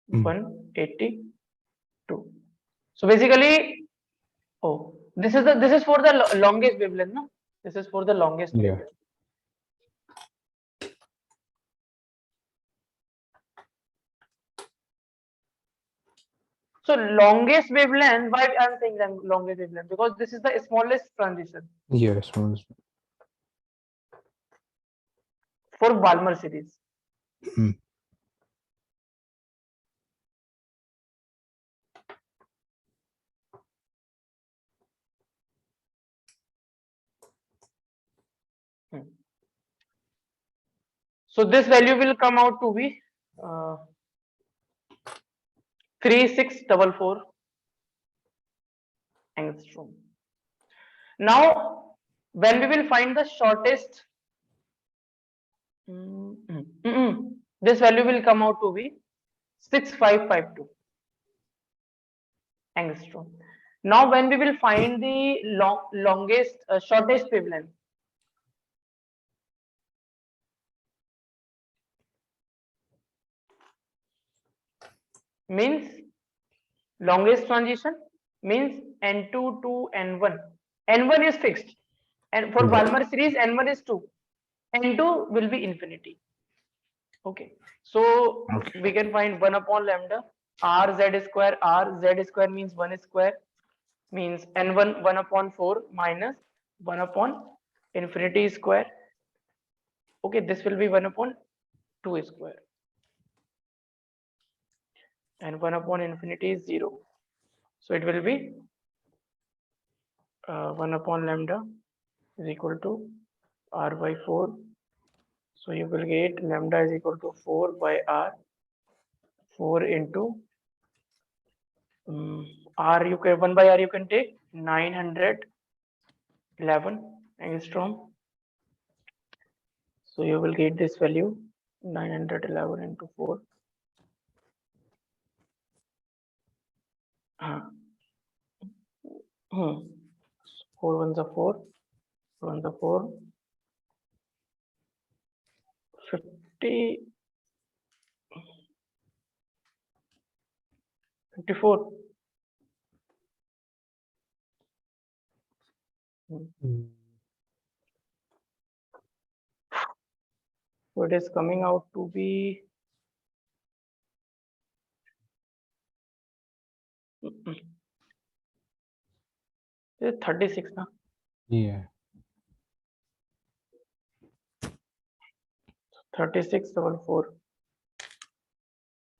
182. So basically, this is for the longest wavelength, no? This is for the longest wavelength. So longest wavelength, why I am saying that longest wavelength? Because this is the smallest transition.
Yeah, smallest.
For Balmer series. So this value will come out to be 3644 angstrom. Now, when we will find the shortest, this value will come out to be 6552 angstrom. Now, when we will find the longest, shortest wavelength, means longest transition means n2 to n1. n1 is fixed, and for Balmer series n1 is 2, n2 will be infinity. Okay, so we can find 1 upon lambda r z square. R z square means 1 square, means n1 1 upon 4 minus 1 upon infinity square. Okay, this will be 1 upon 2 square, and 1 upon infinity is 0. So it will be 1 upon lambda is equal to r by 4. So you will get lambda is equal to 4 by r. 4 into r, you can 1 by r you can take 911 angstrom. So you will get this value 911 into 4. 4 ones are 4, 4 ones are 4, 50, 54. So it is coming out to be 36 now.
Yeah.
3644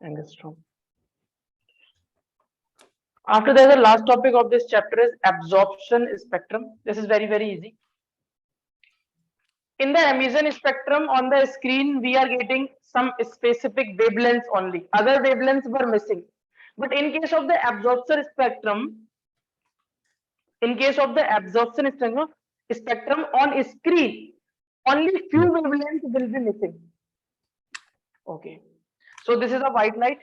angstrom. After that, the last topic of this chapter is absorption spectrum. This is very, very easy. In the emission spectrum on the screen, we are getting some specific wavelengths only. Other wavelengths were missing. But in case of the absorption spectrum, spectrum on screen, only few wavelengths will be missing. Okay. So this is a white light.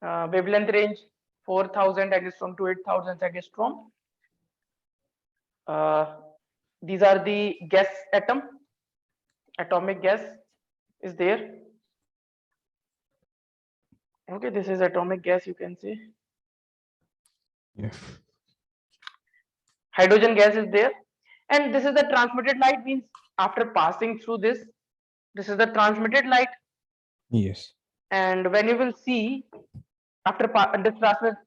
Wavelength range 4000 angstrom to 8000 angstrom. These are the gas atomic gas is there. Okay, this is atomic gas, you can see.
Yeah.
Hydrogen gas is there, and this is the transmitted light, means after passing through this is the transmitted light.
Yes.
And when you will see after this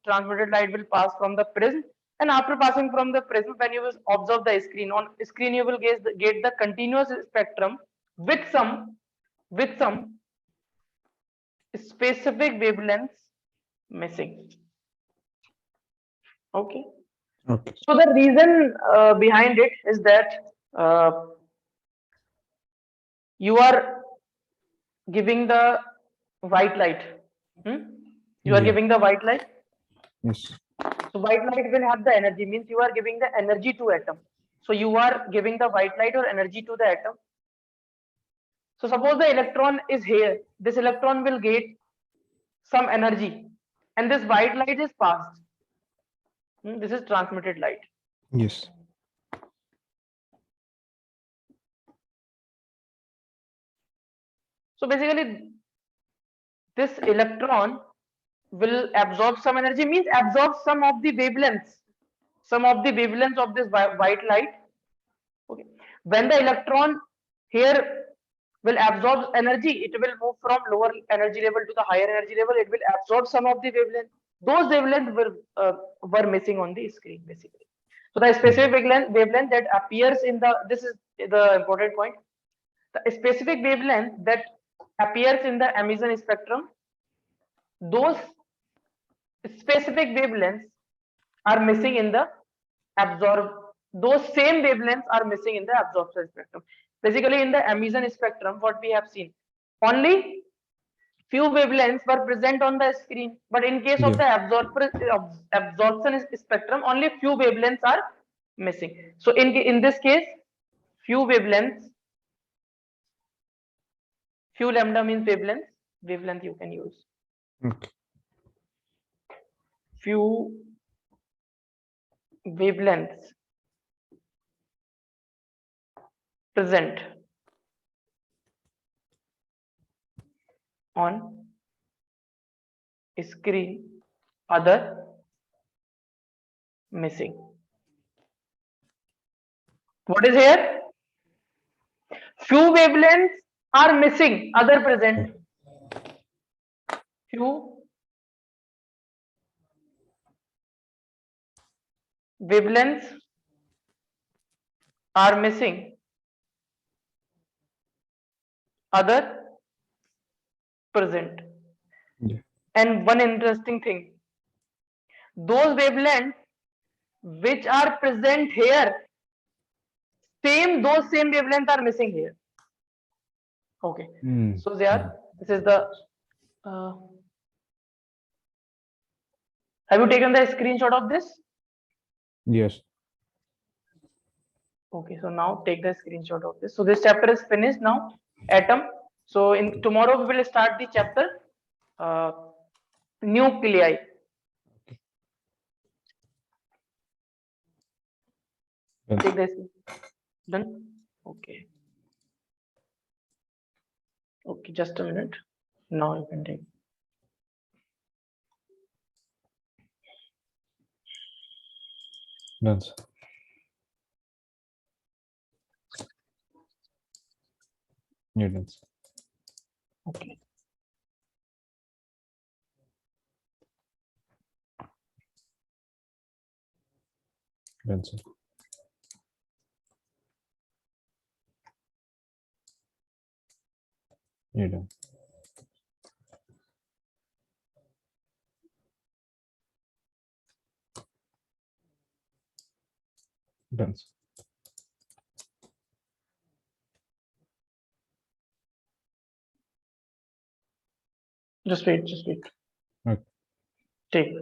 transmitted light will pass from the prism, And after passing from the prism, when you will observe the screen, on screen you will get the continuous spectrum with some specific wavelengths missing. Okay.
Okay.
So the reason behind it is that you are giving the white light. You are
Yeah.
giving the white light.
Yes.
So white light will have the energy, means you are giving the energy to atom. So you are giving the white light or energy to the atom. So suppose the electron is here. This electron will get some energy, and this white light is passed. This is transmitted light.
Yes.
So basically, this electron will absorb some energy, means absorb some of the wavelengths of this white light. Okay. When the electron here will absorb energy, it will move from lower energy level to the higher energy level. It will absorb some of the wavelength. Those wavelengths were missing on the screen, basically. So the specific wavelength that appears in this is the important point. The specific wavelength that appears in the emission spectrum, those specific wavelengths are missing in the those same wavelengths are missing in the absorption spectrum. Basically, in the emission spectrum, what we have seen, only few wavelengths were present on the screen, but in case of the absorption spectrum, only few wavelengths are missing. So in this case, few wavelengths, few lambda means wavelength you can use.
Okay.
Few wavelengths present on screen, other missing. What is here? Few wavelengths are missing, other present. Few wavelengths are missing, other present.
Yeah.
And one interesting thing, those wavelengths which are present here, those same wavelengths are missing here. Okay. So Ziyad, this is the have you taken the screenshot of this?
Yes.
Okay, so now take the screenshot of this. So this chapter is finished now, atom. So in tomorrow we will start the chapter nuclei.
Done.
Take this. Done. Okay. Okay, just a minute. Now you can take.
Done, sir. Yeah, done, sir.
Okay.
Done, sir. Yeah, done. Done, sir.
Just wait, just wait.
Okay.
Take.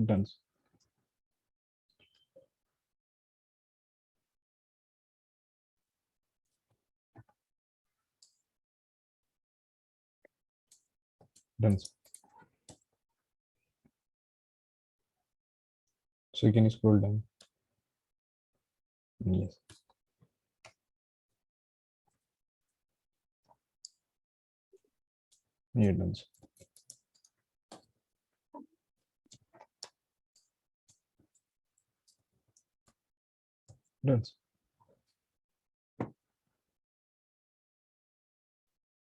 Done, sir. Done, sir. So you can scroll down. Yes. Yeah, done, sir. Done, sir.